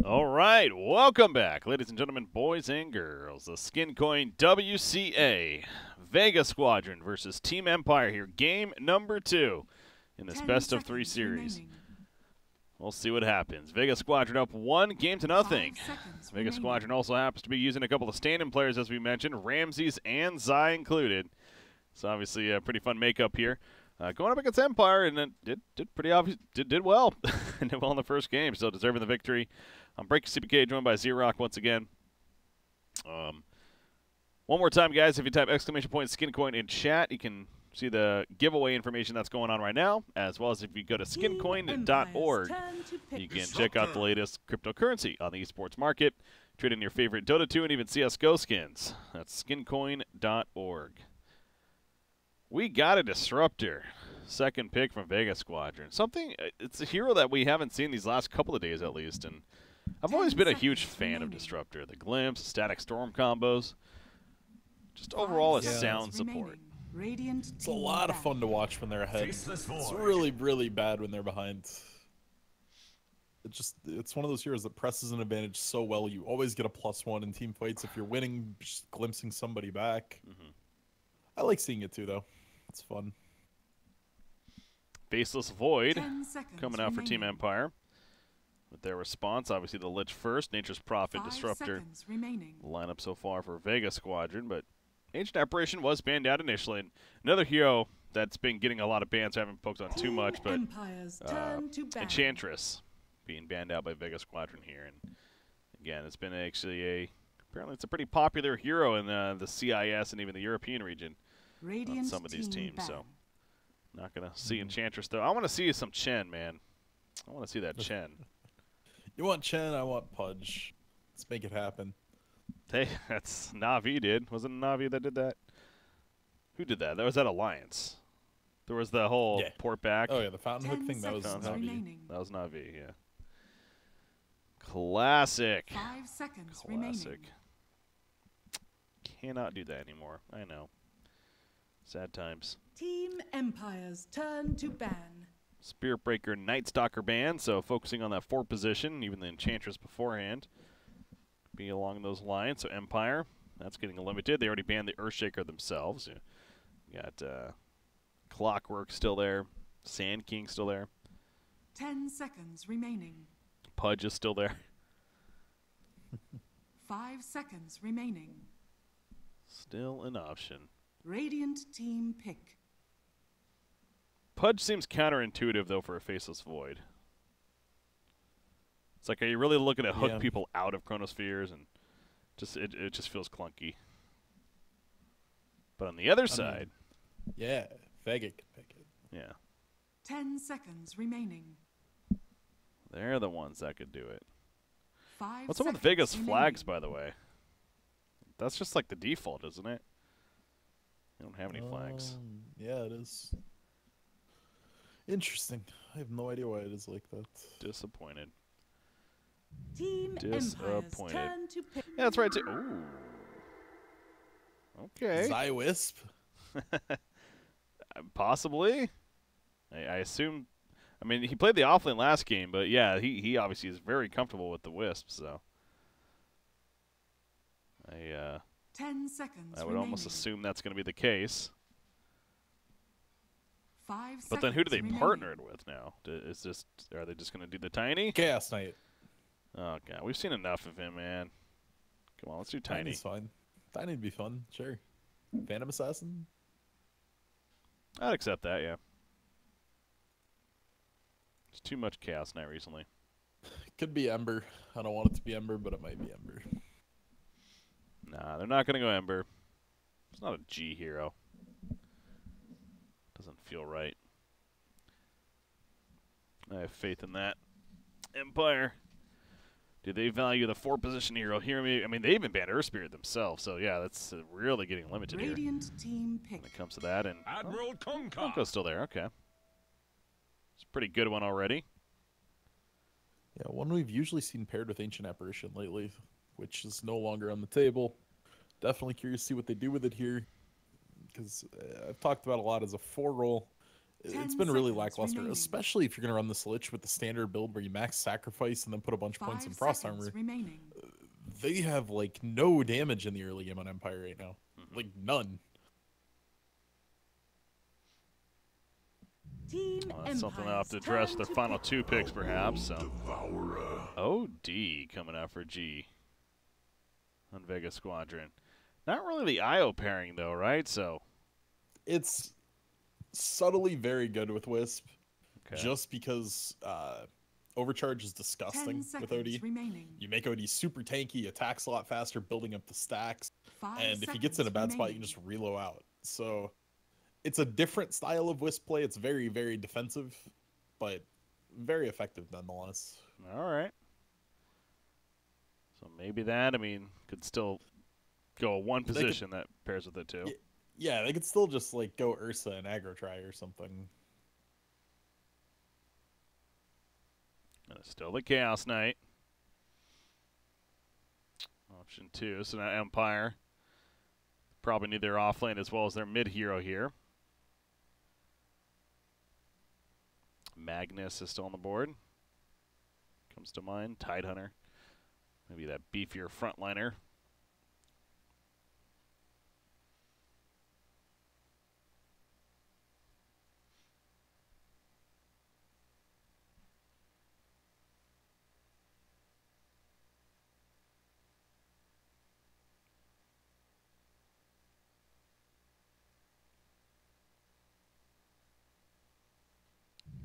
All right, welcome back, ladies and gentlemen, boys and girls. The SkinCoin WCA Vega Squadron versus Team Empire here. Game number 2 in this best of 3 series. Remaining. We'll see what happens. Vega Squadron up 1-0. Vega Squadron also happens to be using a couple of stand-in players, as we mentioned, Ramses and Zai included. So obviously a pretty fun makeup here. Going up against Empire, and it did pretty obvious, did well, did well in the first game, so deserving the victory. I'm BreakyCPK, joined by ZrRock once again. One more time, guys, if you type !SkinCoin in chat, you can see the giveaway information that's going on right now, as well as if you go to skincoin.org, you can check out the latest cryptocurrency on the esports market, trade in your favorite Dota 2 and even CSGO skins. That's skincoin.org. We got a Disruptor. Second pick from Vega Squadron. It's a hero that we haven't seen these last couple of days at least, and I've always been a huge fan of Disruptor. The glimpse, static storm combos, just overall a sound support. It's a lot of fun to watch when they're ahead. It's really, really bad when they're behind. It's one of those heroes that presses an advantage so well. You always get a +1 in team fights. If you're winning, just glimpsing somebody back. I like seeing it too, though. It's fun. Faceless Void coming out for Team Empire. With their response, obviously the Lich first, Nature's Prophet, Disruptor. The lineup so far for Vega Squadron, but Ancient Apparition was banned out initially. And another hero that's been getting a lot of bans, I haven't poked on too much, but Enchantress being banned out by Vega Squadron here. And again, it's been apparently it's a pretty popular hero in the CIS and even the European region on some of these teams. So not going to see Enchantress, though. I want to see some Chen, man. I want to see that Chen. You want Chen, I want Pudge. Let's make it happen. Hey, that's Na'Vi did. Wasn't it Na'Vi that did that? Who did that? That was at Alliance. There was the whole port back. Oh, yeah, the Fountain Hook thing. That was Na'Vi. That was Na'Vi, yeah. Classic. 5 seconds Classic. remaining. Cannot do that anymore. I know. Sad times. Team Empire's turn to ban. Spirit Breaker, Night Stalker ban, so focusing on that 4 position, even the Enchantress beforehand. Be along those lines. So Empire, that's getting limited. They already banned the Earthshaker themselves. You got Clockwork still there. Sand King still there. 10 seconds remaining. Pudge is still there. 5 seconds remaining. Still an option. Radiant team pick. Pudge seems counterintuitive, though, for a Faceless Void. It's like, are you really looking to hook people out of Chronospheres? And it just feels clunky. But on the other side... Yeah, Vega can pick it. Yeah. 10 seconds remaining. They're the ones that could do it. 5 What's up with Vega's flags, by the way? That's just like the default, isn't it? You don't have any flags. Yeah, it is. Interesting. I have no idea why it is like that. Disappointed. Team Disappointed. turn to pick. Yeah, that's right, too. Ooh. Okay. Wisp. Possibly. I assume... I mean, he played the offlane last game, but yeah, he obviously is very comfortable with the Wisp, so... 10 seconds I would almost assume that's going to be the case. 5 But then who do they partner it with now? Are they just going to do the Tiny? Chaos Knight. Oh, God. We've seen enough of him, man. Come on, let's do Tiny. Tiny's fine. Tiny'd be fun, sure. Phantom Assassin? I'd accept that, yeah. There's too much Chaos Knight recently. Could be Ember. I don't want it to be Ember, but it might be Ember. Nah, they're not going to go Ember. It's not a G hero. Doesn't feel right. I have faith in that. Empire. Do they value the 4-position hero here? I mean, they even banned Earth Spirit themselves, so yeah, that's really getting limited Radiant here team pick. when it comes to that. And Admiral Conca. Conco's still there, okay. It's a pretty good one already. Yeah, one we've usually seen paired with Ancient Apparition lately, which is no longer on the table. Definitely curious to see what they do with it here, because I've talked about a lot as a 4 role. It's been really lackluster, especially if you're going to run the Lich with the standard build where you max sacrifice and then put a bunch of points in frost armor. They have, like, no damage in the early game on Empire right now. Like, none. Well, that's something they'll have to address their final 2 picks, perhaps. So. OD coming out for G on Vega Squadron. Not really the IO pairing, though, right? So it's subtly very good with Wisp, just because Overcharge is disgusting with OD. You make OD super tanky, attacks a lot faster, building up the stacks, and if he gets in a bad spot, you can just reload out. So it's a different style of Wisp play. It's very, very defensive, but very effective nonetheless. All right. So maybe that, I mean, could still go one position that pairs with it too. Yeah, they could still just like go Ursa and aggro try or something. And it's still the Chaos Knight. Option 2. So now Empire probably need their offlane as well as their mid hero here. Magnus is still on the board. Comes to mind. Tidehunter. Maybe that beefier frontliner.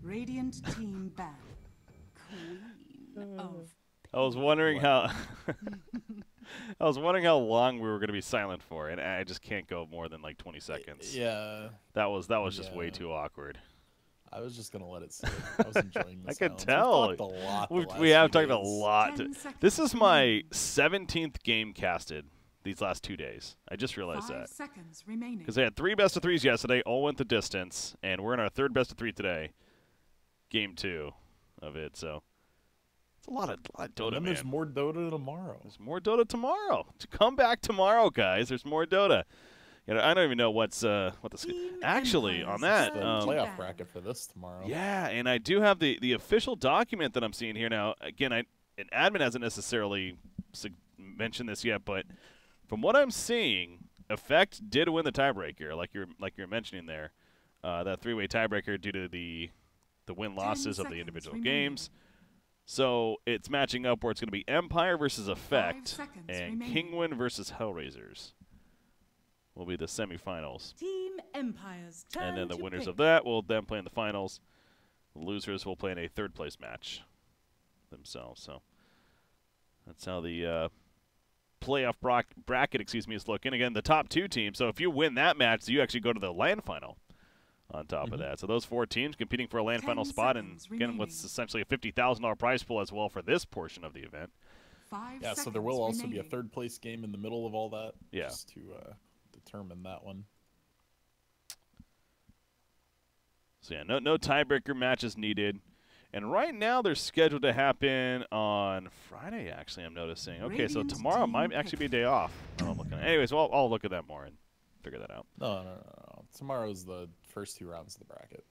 Radiant team back. Queen of I was wondering how I was wondering how long we were going to be silent for, and I just can't go more than like 20 seconds. Yeah. That was just way too awkward. I was just going to let it sit. I was enjoying this. I could tell. We have talked a lot. This is my 17th game casted these last 2 days. I just realized that. Because they had 3 best-of-3s yesterday, all went the distance, and we're in our 3rd best-of-3 today. Game 2 of it, so it's a lot of Dota. And then there's more Dota tomorrow. There's more Dota tomorrow. Come back tomorrow, guys. There's more Dota. You know, I don't even know what the actually on that playoff bracket for this tomorrow. Yeah, and I do have the official document that I'm seeing here now. Again, an admin hasn't necessarily mentioned this yet, but from what I'm seeing, Effect did win the tiebreaker, like you're mentioning there. That 3-way tiebreaker due to the win-losses of the individual games. So it's matching up where it's going to be Empire versus Effect and Kingwin versus Hellraisers will be the semifinals. Team Empire's turn and then the to winners pick. of that will then play in the finals. The losers will play in a 3rd-place match themselves. So that's how the playoff bracket, is looking. Again, the top 2 teams. So if you win that match, you actually go to the LAN final. On top of that. So those 4 teams competing for a LAN final spot, and again, what's essentially a $50,000 prize pool as well for this portion of the event. Yeah, so there will also be a 3rd-place game in the middle of all that. Yeah. Just to determine that one. So yeah, no tiebreaker matches needed. And right now they're scheduled to happen on Friday, actually, I'm noticing. Okay, so tomorrow might actually be a day off. I'm looking at. Anyways, well, I'll look at that more and figure that out. No. Tomorrow's the first 2 rounds of the bracket.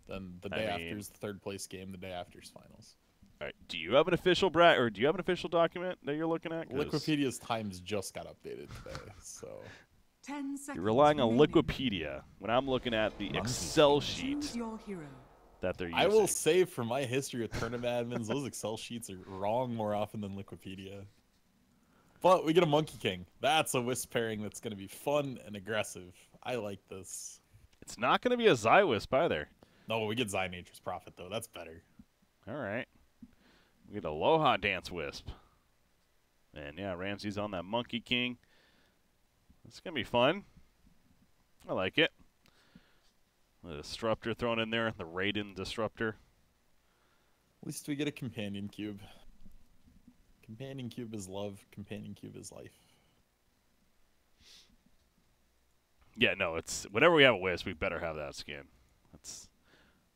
Then the day after is the 3rd-place game. The day after is finals. All right. Do you have an official do you have an official document that you're looking at? Liquipedia's times just got updated today, so 10 seconds you're relying on remaining. Liquipedia when I'm looking at the Excel sheet Choose your hero. that they're using. I will say, from my history of tournament admins, those Excel sheets are wrong more often than Liquipedia. But we get a Monkey King. That's a Wisp pairing that's going to be fun and aggressive. I like this. It's not going to be a Zywisp either. No, we get Zy Nature's Prophet, though. That's better. All right. We get Aloha Dance Wisp. And, yeah, Ramsey's on that Monkey King. It's going to be fun. I like it. The Disruptor thrown in there, the Raiden Disruptor. At least we get a Companion Cube. Companion Cube is love. Companion Cube is life. Yeah, no, it's whenever we have a Wisp, we better have that skin. It's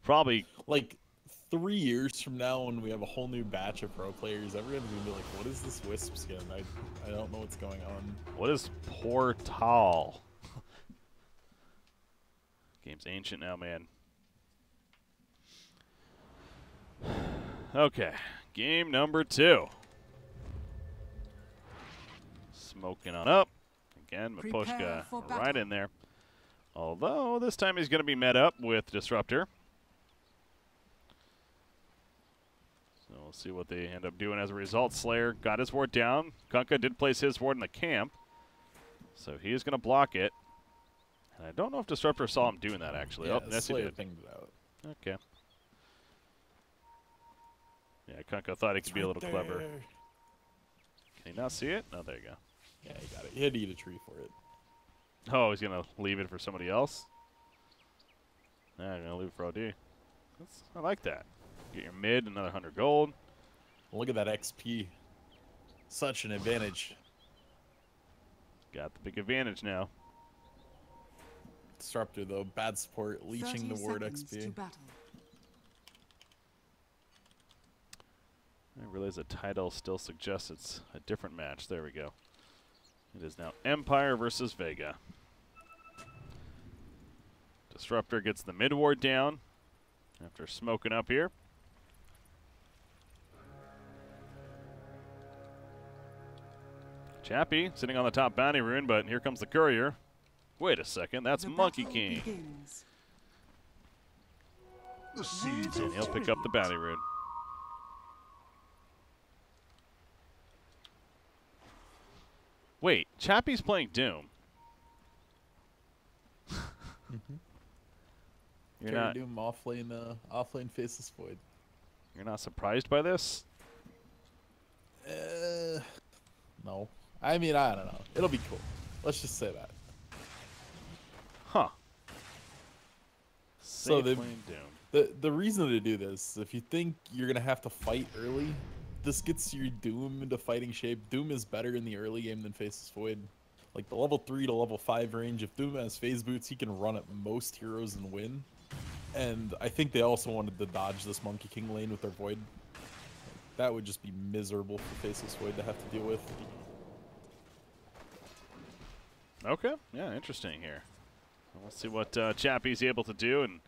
probably like 3 years from now when we have a whole new batch of pro players, everyone's gonna be like, "What is this Wisp skin? I don't know what's going on." What is Portal? Game's ancient now, man. Okay, game number 2. Smoking on up. Again, Maposhka right in there. Although, this time he's going to be met up with Disruptor. So we'll see what they end up doing as a result. Slayer got his ward down. Kunkka did place his ward in the camp. So he is going to block it. And I don't know if Disruptor saw him doing that, actually. Yeah, oh, yes, he did. Pinged it out. Okay. Yeah, Kunkka thought he could be a little clever. Can he not see it? Oh, there you go. Yeah, he got it. He had to eat a tree for it. Oh, he's going to leave it for somebody else? Nah, I'm going to leave it for OD. I like that. Get your mid, another 100 gold. Look at that XP. Such an advantage. Got the big advantage now. Disruptor, though, bad support, leeching the ward XP. I realize the title still suggests it's a different match. There we go. It is now Empire versus Vega. Disruptor gets the mid ward down after smoking up here. Chappie sitting on the top bounty rune, but here comes the courier. Wait a second, that's Monkey King. And he'll pick up the bounty rune. Wait, Chappie's playing Doom. You're not Doom offlane Faceless Void. You're not surprised by this? No. I mean, I don't know. It'll be cool. Let's just say that. Huh. So Doom. The reason to do this, if you think you're gonna have to fight early, this gets your Doom into fighting shape. Doom is better in the early game than Faceless Void. Like the level 3 to level 5 range, if Doom has phase boots, he can run at most heroes and win. And I think they also wanted to dodge this Monkey King lane with their Void. That would just be miserable for Faceless Void to have to deal with. Okay, yeah, interesting here. Well, let's see what Chappie's able to do. And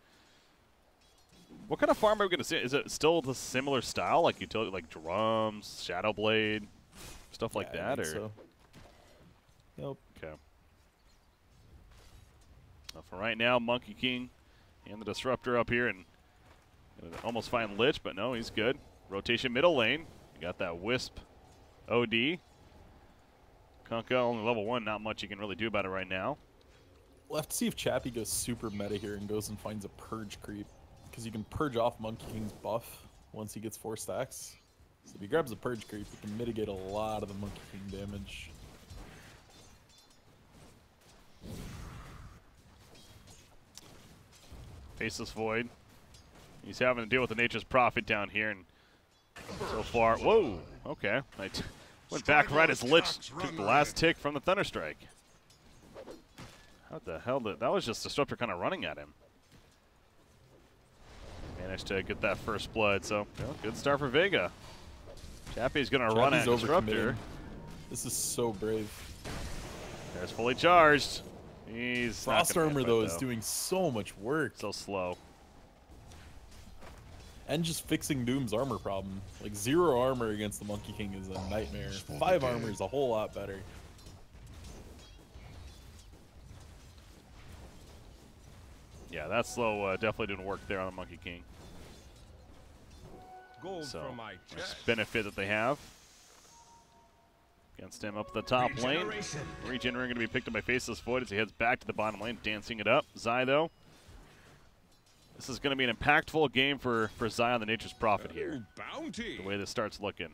what kind of farm are we going to see? Is it still the similar style, like utility, like drums, Shadow Blade, stuff like that, or? So. Nope. Okay. Well, for right now, Monkey King and the Disruptor up here, and gonna almost find Lich, but no, he's good. Rotation middle lane. You got that Wisp OD. Kunkka only level 1, not much you can really do about it right now. We'll have to see if Chappie goes super meta here and goes and finds a Purge creep. Because you can purge off Monkey King's buff once he gets 4 stacks. So if he grabs a Purge creep, he can mitigate a lot of the Monkey King damage. Faceless Void. He's having to deal with the Nature's Prophet down here, and so far, whoa, okay. I went back right as Lich took the last tick from the Thunderstrike. How the hell did that was just Disruptor kind of running at him. Managed to get that first blood, so good start for Vega. Chappie's gonna run at Disruptor. This is so brave. There's fully charged. He's Frost Armor though is doing so much work. So slow. And just fixing Doom's armor problem. Like 0 armor against the Monkey King is a nightmare. 5 armor is a whole lot better. Yeah, that slow definitely didn't work there on the Monkey King. Gold so, from my chest. Benefit that they have against him up the top lane. Regeneration going to be picked up by Faceless Void as he heads back to the bottom lane, dancing it up. Zai, though, this is going to be an impactful game for Zai on the Nature's Prophet here. Bounty. The way this starts looking.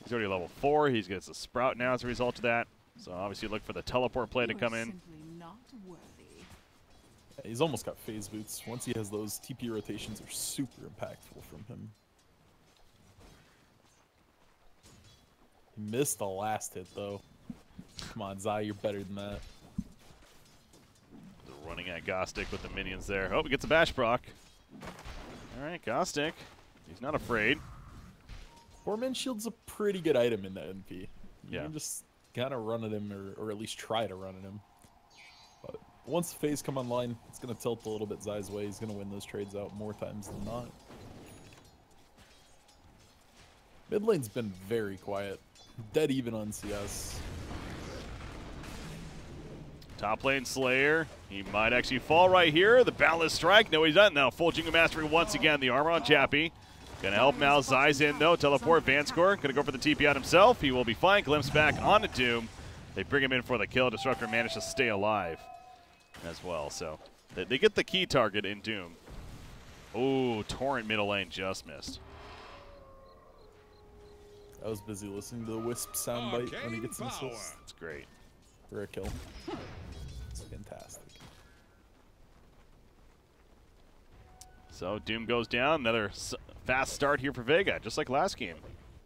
He's already level 4. He gets a Sprout now as a result of that. So obviously look for the teleport play to come in. Yeah, he's almost got phase boots. Once he has those, TP rotations are super impactful from him. He missed the last hit, though. Come on, Zai, you're better than that. Running at Gostic with the minions there. Oh, he gets a Bash Proc. All right, Gostic. He's not afraid. 4-man shield's a pretty good item in that NP. You can just kind of run at him, or at least try to run at him. But once the phase come online, it's going to tilt a little bit Zai's way. He's going to win those trades out more times than not. Mid lane's been very quiet. Dead even on CS. Top lane Slayer. He might actually fall right here. The Boundless Strike. No, he's not now. Full Jingle Mastery once again. The armor on Chappie. Gonna help him out. Zai's in though. Teleport. Vanscore. Gonna go for the TP out himself. He will be fine. Glimpse back onto Doom. They bring him in for the kill. Disruptor managed to stay alive as well. So they get the key target in Doom. Ooh, Torrent middle lane just missed. I was busy listening to the Wisp soundbite when he gets an assist. That's great. For a kill. It's fantastic. So Doom goes down. Another fast start here for Vega, just like last game.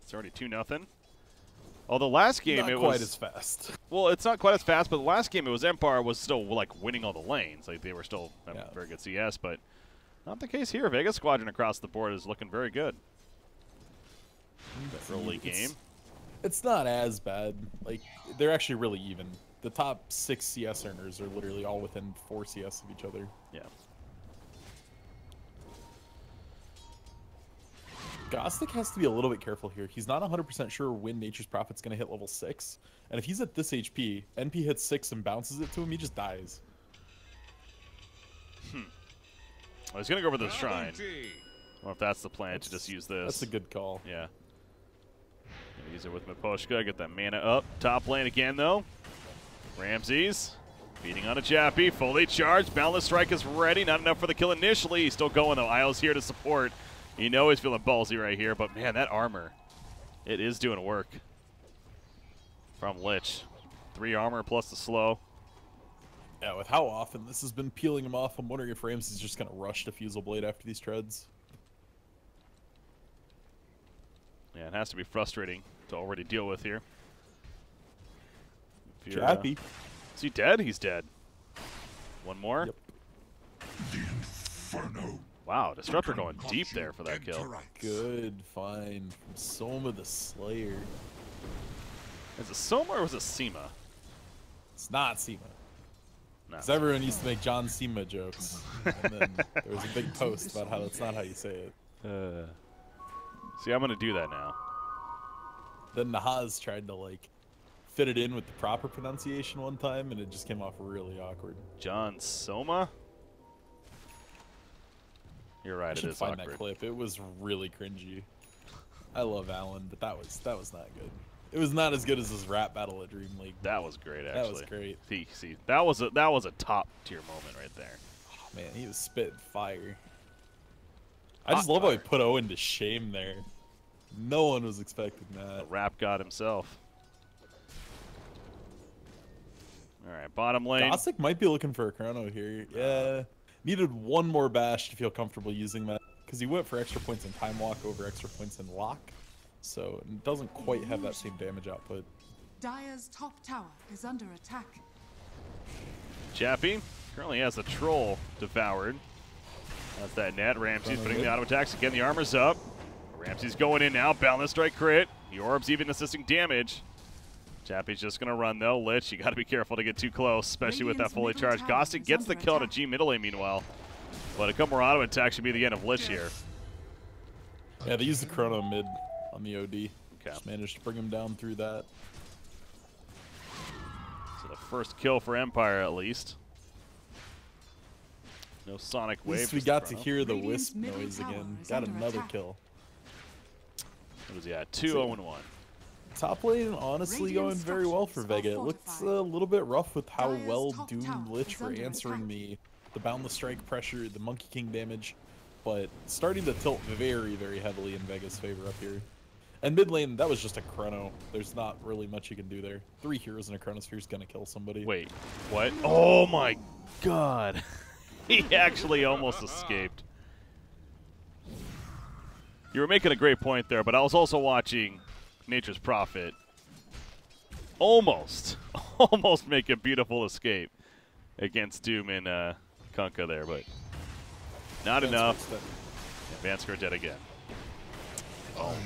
It's already 2-0. Although last game not it quite was as fast. Well, it's not quite as fast, but the last game it was Empire was still like winning all the lanes. Like they were still very good CS, but not the case here. Vega Squadron across the board is looking very good. Early game. It's not as bad. Like they're actually really even. The top 6 CS earners are literally all within 4 CS of each other. Yeah. Gostic has to be a little bit careful here. He's not 100% sure when Nature's Prophet's going to hit level 6. And if he's at this HP, NP hits 6 and bounces it to him, he just dies. Well, he's going to go for the Shrine. Or if that's the plan, to just use this. That's a good call. Yeah. Gonna use it with Miposhka. Get that mana up. Top lane again, though. Ramses. Beating on a Chappie. Fully charged. Boundless Strike is ready. Not enough for the kill initially. He's still going, though. Isle's here to support. You know he's feeling ballsy right here, but man, that armor, it is doing work from Lich. 3 armor plus the slow. Yeah, with how often this has been peeling him off, I'm wondering if Ramses is just going to rush to Fusel Blade after these treads. Yeah, it has to be frustrating to already deal with here. Chappie. Is he dead? He's dead. One more. Yep. The Inferno. Wow, Disruptor going deep there for that kill. Good find from Soma the Slayer. Is it Soma or was it Sema? It's not Sema. No. Because everyone used to make John Cena jokes. And then there was a big post about how that's not how you say it. See, I'm going to do that now. Then Nahaz tried to, like, fit it in with the proper pronunciation one time, and it just came off really awkward. John Soma? You're right, it is find awkward. That clip. It was really cringy. I love Alan, but that was not good. It was not as good as his rap battle at Dream League. That was great, actually. That was great. See, that was a top tier moment right there. Oh, man, he was spitting fire. I just love how he put Owen to shame there. No one was expecting that. The rap god himself. All right, bottom lane. Gostic might be looking for a chrono here. Yeah. Needed one more bash to feel comfortable using that. Because he went for extra points in Time Walk over extra points in Lock. So it doesn't quite have that same damage output. Dire's top tower is under attack. Chappie currently has the troll devoured. That's that net. Ramsey's putting the auto attacks again. The armor's up. Ramsey's going in now. Boundless Strike crit. The orb's even assisting damage. Chappie's just going to run, though. Lich, you got to be careful to get too close, especially with that fully charged. Gostic gets the kill to G middle lane, meanwhile. But a couple more auto attacks should be the end of Lich here. Yeah, they used the chrono mid on the OD. Okay. Just managed to bring him down through that. So the first kill for Empire, at least. No Sonic Wave. At least we got to hear the Wisp noise again. Got another kill. What was he at? 2-0-1. Top lane, honestly, going very well for Vega. It looked a little bit rough with how well Doom Lich were answering the Boundless Strike pressure, the Monkey King damage, but starting to tilt very, very heavily in Vega's favor up here. And mid lane, that was just a chrono. There's not really much you can do there. 3 heroes in a chronosphere is going to kill somebody. Wait, what? Oh my god. He actually almost escaped. You were making a great point there, but I was also watching Nature's Prophet almost make a beautiful escape against Doom and Kunkka there, but not enough. Vanscore dead again. Oh.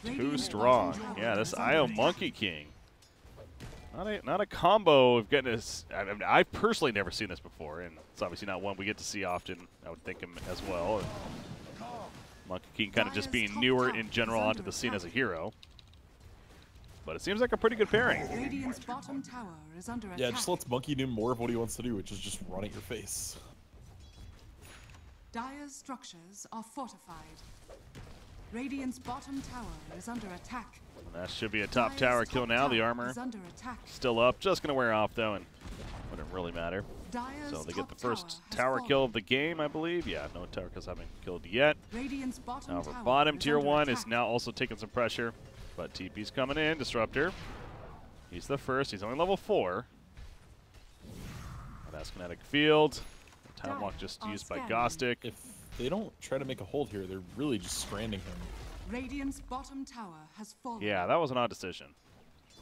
Too strong. Yeah, this IO Monkey King. Not a combo of getting this. I mean, I've personally never seen this before, and it's obviously not one we get to see often. I would think him as well. Monkey King kind of just being newer in general onto the scene as a hero. But it seems like a pretty good pairing. Radiant's bottom tower is under attack. Yeah, it just lets Monkey do more of what he wants to do, which is just run at your face. Dire's structures are fortified. Radiant's bottom tower is under attack. And that should be a top tower kill now. The armor still up. Just going to wear off, though, and wouldn't really matter. So they get the first tower kill of the game, I believe. Yeah, no tower kills haven't been killed yet. However, bottom tier 1 is now also taking some pressure. But TP's coming in. Disruptor. He's the first. He's only level 4. That's kinetic field. Time walk just used by Gostic. If they don't try to make a hold here, they're really just stranding him. Radiant's bottom tower has fallen. Yeah, that was an odd decision.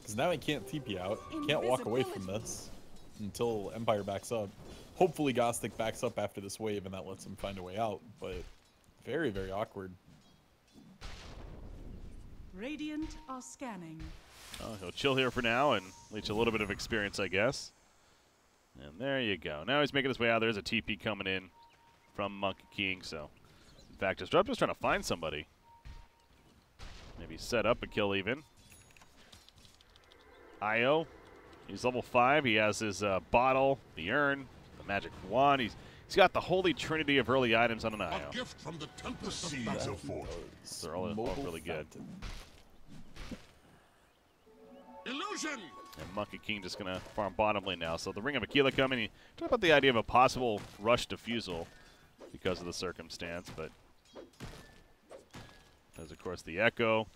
Because now he can't TP out. He can't walk away from this until Empire backs up. Hopefully Gostic backs up after this wave and that lets him find a way out. But very, very awkward. Radiant are scanning. Oh, he'll chill here for now and leech a little bit of experience, I guess. And there you go. Now he's making his way out. There's a TP coming in from Monkey King. So, in fact, Disruptor's trying to find somebody. Maybe set up a kill even. Io, he's level 5. He has his bottle, the urn, the magic wand. He's got the holy trinity of early items on an Io. A gift from the Tempest Seeds of Fortune. They're all really good. Illusion! And Monkey King just going to farm bottom lane now. So the Ring of Aquila coming. He talked about the idea of a possible rush defusal because of the circumstance, but there's, of course, the Echo.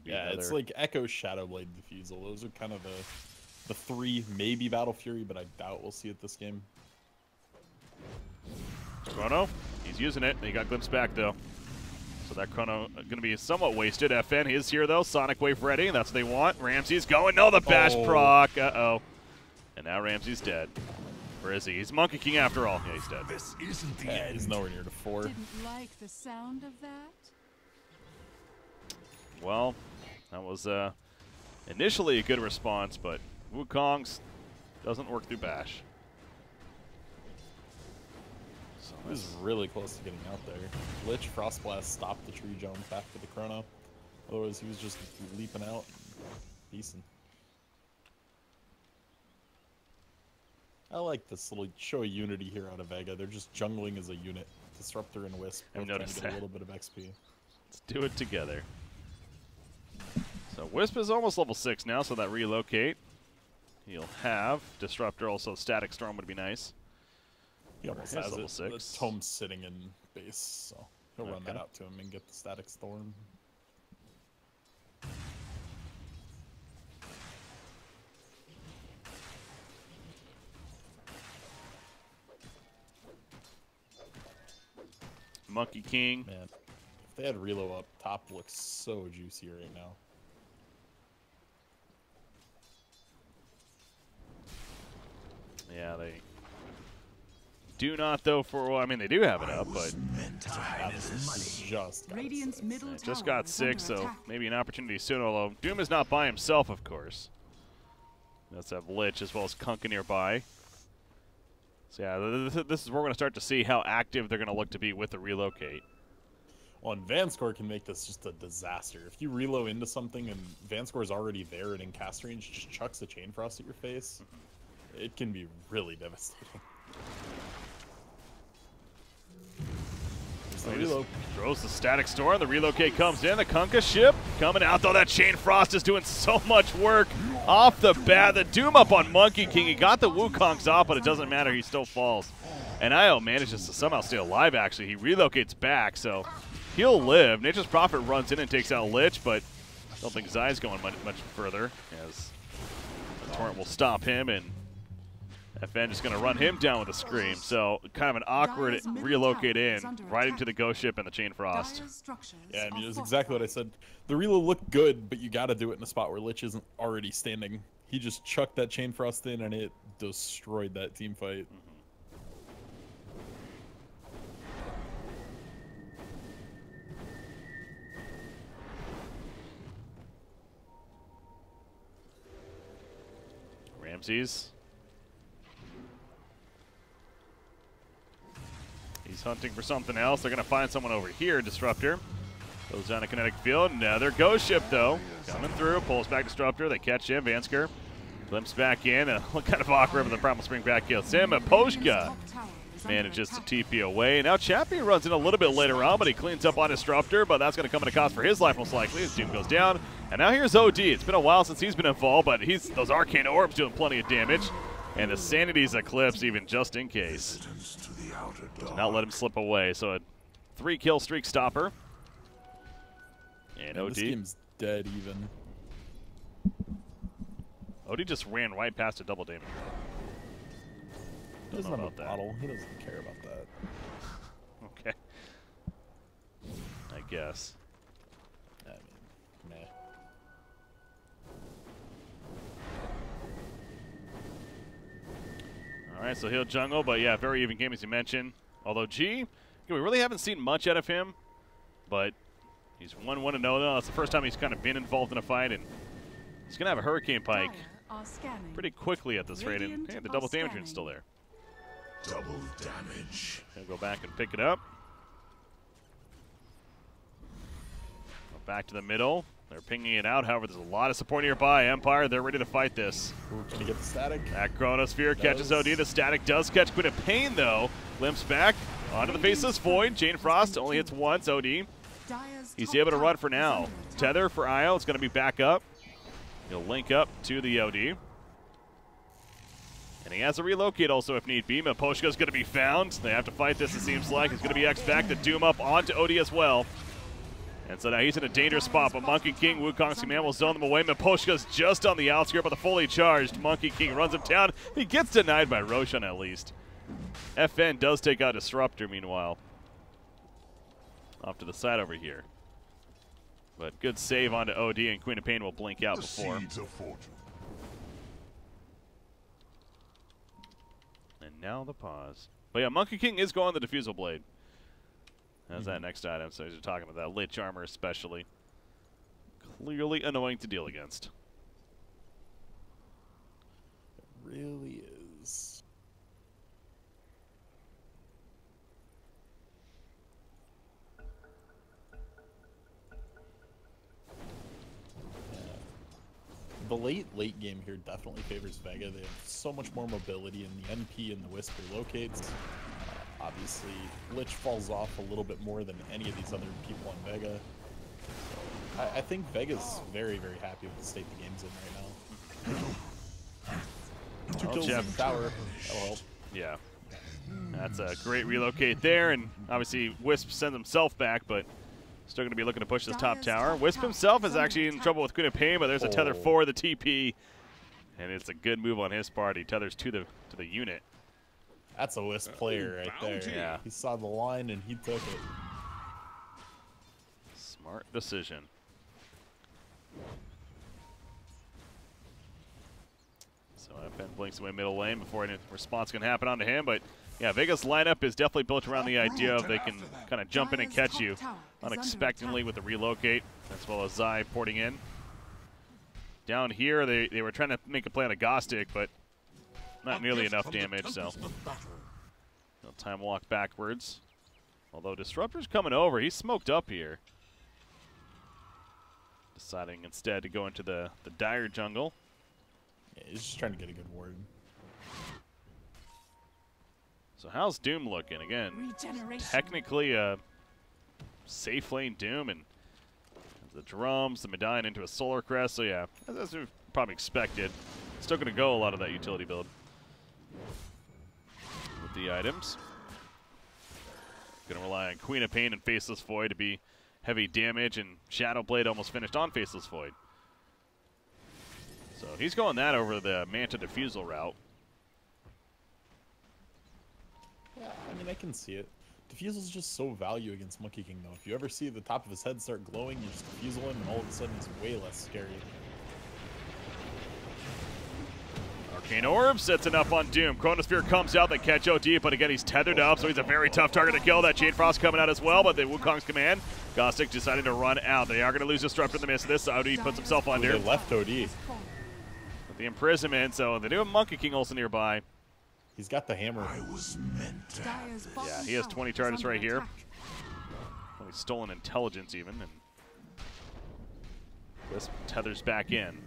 Yeah, it's like Echo, Shadowblade, Defusal. Those are kind of the 3, maybe Battle Fury, but I doubt we'll see it this game. Chrono, he's using it. He got glimpsed back, though. So that Chrono going to be somewhat wasted. FN is here, though. Sonic Wave ready. That's what they want. Ramsey's going. No, the bash proc. Uh-oh. And now Ramsey's dead. Where is he? He's Monkey King after all. Yeah, he's dead. This isn't the end. He's nowhere near to 4. Didn't like the sound of that? Well, that was initially a good response, but Wukong's doesn't work through bash. So he was really close to getting out there. Lich Frostblast stopped the tree jump after the Chrono. Otherwise, he was just leaping out. Decent. I like this little show of unity here out of Vega. They're just jungling as a unit. Disruptor and Wisp. I've noticed that. A little bit of XP. Let's do it together. So Wisp is almost level 6 now, so that relocate. He'll have Disruptor, also Static Storm would be nice. He almost has level it. 6. The Tome's sitting in base, so he'll run that out to him and get the Static Storm. Monkey King. Man, if they had Relo up, top looks so juicy right now. Yeah, they do not, though, for, well, I mean, they do have it up, but Radiant's middle tower just got 6, so attack. maybe an opportunity soon, although Doom is not by himself, of course. Let's have Lich as well as Kunkka nearby. So, yeah, this is where we're going to start to see how active they're going to look to be with the relocate. Well, and Vanscore can make this just a disaster. If you reload into something and Vanscore's already there and in cast range, just chucks a Chain Frost at your face, it can be really devastating. So he throws the Static Storm. The relocate comes in. The Kunkka ship coming out, though. That Chain Frost is doing so much work off the bat. The Doom up on Monkey King. He got the Wukong's off, but it doesn't matter. He still falls. And Io manages to somehow stay alive, actually. He relocates back, so he'll live. Nature's Prophet runs in and takes out Lich, but I don't think Zai's going much further, as the Torrent will stop him, and FN just going to run him down with a Scream. So kind of an awkward relocate in, right into the Ghost Ship and the Chain Frost. Yeah, I mean, it was exactly what I said. The reload looked good, but you got to do it in a spot where Lich isn't already standing. He just chucked that Chain Frost in, and it destroyed that team fight. Ramses. He's hunting for something else. They're going to find someone over here. Disruptor goes down a kinetic field. Another ghost ship, though. Coming through. Pulls back Disruptor. They catch him. Vansker glimpse back in. Look kind of awkward, but the Primal Spring back kill. Sam Poshka manages to TP away. Now Chappie runs in a little bit later on, but he cleans up on Disruptor, but that's going to come at a cost for his life most likely as Doom goes down. And now here's OD. It's been a while since he's been involved, but those Arcane Orbs doing plenty of damage. And the Sanity's Eclipse even just in case. To not let him slip away. So a 3-kill streak stopper. And OD. This game's dead even. OD just ran right past a double damage. He doesn't have a bottle. He doesn't care about that. Okay. I guess. I mean, meh. Alright, so he'll jungle, but yeah, very even game as you mentioned. Although G, we really haven't seen much out of him, but he's 1-1-0 though. That's the first time he's kind of been involved in a fight, and he's going to have a Hurricane Pike pretty quickly at this rate, and hey, the double damage is still there. Double damage. He'll go back and pick it up. Go back to the middle. They're pinging it out. However, there's a lot of support nearby. Empire, they're ready to fight this. Can he get the static? That Chronosphere catches OD. The static does catch Queen of Pain, though. Limps back onto the Faceless Void. Jane Frost only hits once. OD. He's able to run for now. Tether for Io. It's going to be back up. He'll link up to the OD. And he has a relocate also if need be. Maposhka's going to be found. They have to fight this, it seems like. He's going to be X back to Doom up onto OD as well. And so now he's in a dangerous spot, but Monkey King, Wukong's command will zone them away. Maposhka's just on the outskirt, but the fully charged Monkey King runs him down. He gets denied by Roshan at least. FN does take out Disruptor meanwhile. Off to the side over here. But good save onto OD, and Queen of Pain will blink out before. And now the pause. But yeah, Monkey King is going the Diffusal Blade. That's that next item, so he's talking about that Lich Armor especially. Clearly annoying to deal against. It really is. The late game here definitely favors Vega. They have so much more mobility in the NP and the Wisp relocates. Obviously, Lich falls off a little bit more than any of these other people on Vega. So I think Vega's very, very happy with the state the game's in right now. 2 kills in the tower. That'll help. Yeah. That's a great relocate there, and obviously Wisp sends himself back, but still going to be looking to push this top tower. Wisp himself is actually in trouble with Queen of Pain, but there's a tether for the TP, and it's a good move on his part. He tethers to the unit. That's a Wisp player right there. Yeah. He saw the line and he took it. Smart decision. So FN blinks away middle lane before any response can happen onto him, but yeah, Vega's lineup is definitely built around the idea of they can kind of jump in and catch you unexpectedly with the relocate, as well as Zai porting in. Down here, they were trying to make a play on a Gostic, but not nearly enough damage, so no time walk backwards. Although Disruptor's coming over, he's smoked up here. Deciding instead to go into the dire jungle. Yeah, he's just trying to get a good ward. So how's Doom looking? Again, technically a safe lane Doom, and the drums, the medallion into a solar crest, so yeah, as we probably expected. Still going to go a lot of that utility build with the items. Going to rely on Queen of Pain and Faceless Void to be heavy damage, and Shadow Blade almost finished on Faceless Void. So he's going that over the Manta Diffusal route. Yeah, I mean, I can see it. Diffusal's just so value against Monkey King, though. If you ever see the top of his head start glowing, you just Diffusal him, and all of a sudden he's way less scary. Arcane Orb sets it up on Doom. Chronosphere comes out, they catch OD, but again, he's tethered up, so he's a very tough target to kill. That Jade Frost coming out as well, but the Wukong's command. Gostic deciding to run out. They are going to lose Disruptor in the midst of this. OD puts himself under. They left OD. With the imprisonment, so they do have Monkey King also nearby. He's got the hammer. I was meant to. Yeah, he has 20 charges right here. Only stolen intelligence even, and this tethers back in.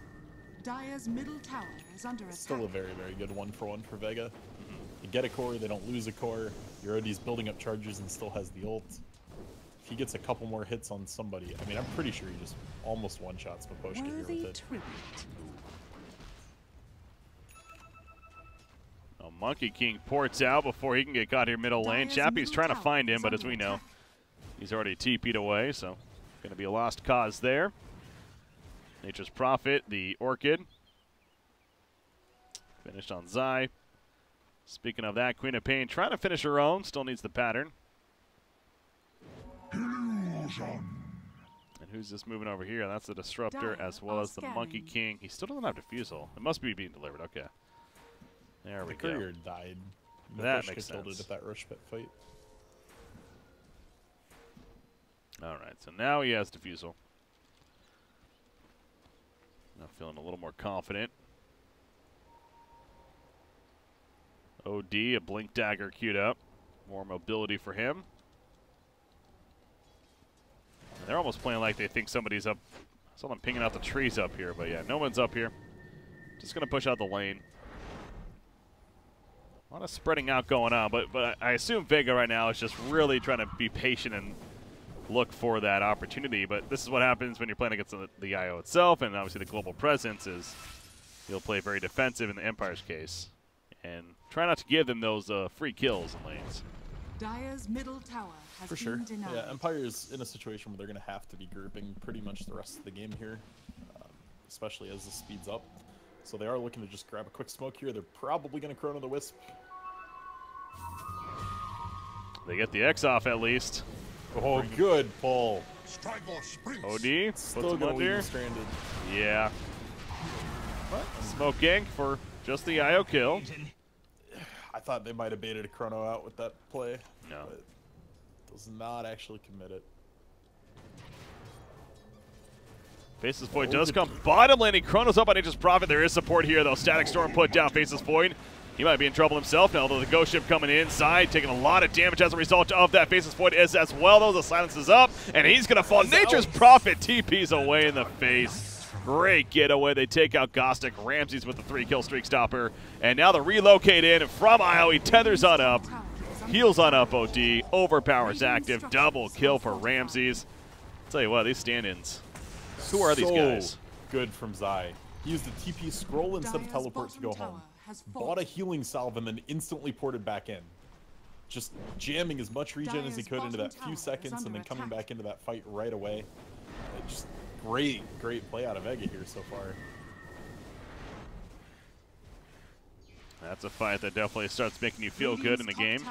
Dire's middle tower is under attack. Still a very, very good 1-for-1 for Vega. You get a core, they don't lose a core. Your OD's building up charges and still has the ult. If he gets a couple more hits on somebody, I mean, I'm pretty sure he just almost one-shots Maposhka here with it. Oh, Monkey King ports out before he can get caught here middle lane. Chappie's trying to find him, but as we know, he's already TP'd away, so going to be a lost cause there. Nature's Prophet, the Orchid. Finished on Zai. Speaking of that, Queen of Pain trying to finish her own. Still needs the pattern. Illusion. And who's this moving over here? That's the Disruptor as well as the Monkey King. He still doesn't have Defusal. It must be being delivered. Okay. There we go. The courier died. That makes killed sense. it at that rush pit fight. All right, so now he has Defusal. Now feeling a little more confident. OD, a Blink Dagger queued up. More mobility for him. And they're almost playing like they think somebody's up. I saw them pinging out the trees up here, but yeah, no one's up here. Just going to push out the lane. A lot of spreading out going on, but I assume Vega right now is just really trying to be patient and look for that opportunity. But this is what happens when you're playing against the IO itself, and obviously the global presence is you'll play very defensive in the Empire's case. And try not to give them those free kills in lanes. Dire's middle tower has For sure. been denied. Yeah, Empire's in a situation where they're going to have to be grouping pretty much the rest of the game here, especially as this speeds up. So they are looking to just grab a quick smoke here. They're probably going to Chrono the Wisp. They get the X off at least. Oh, good pull. OD, Still puts him under. Stranded. Yeah. Smoke gank for just the IO kill. I thought they might have baited a Chrono out with that play. No. But does not actually commit it. Faceless Void does come bottom lane. Chrono's up on Nature's Prophet. There is support here, though. Static Storm put down Faceless Void. He might be in trouble himself now, though the Ghost Ship coming inside, taking a lot of damage as a result of that. Faceless Void is as well, though. The silence is up, and he's going to fall. Nature's Prophet TP's away in the face. Great getaway. They take out Gostic. Ramses with the 3-kill streak stopper. And now the relocate in from IO. He tethers on up. Heals on up OD. Overpowers active. Double kill for Ramses. I'll tell you what, these stand-ins. Who are these guys? Good from Zai. He used the TP scroll instead of teleport to go home. Bought a healing salve and then instantly ported back in. Just jamming as much regen as he could into that few seconds and then coming back into that fight right away. Just great play out of Vega here so far. That's a fight that definitely starts making you feel good in the game.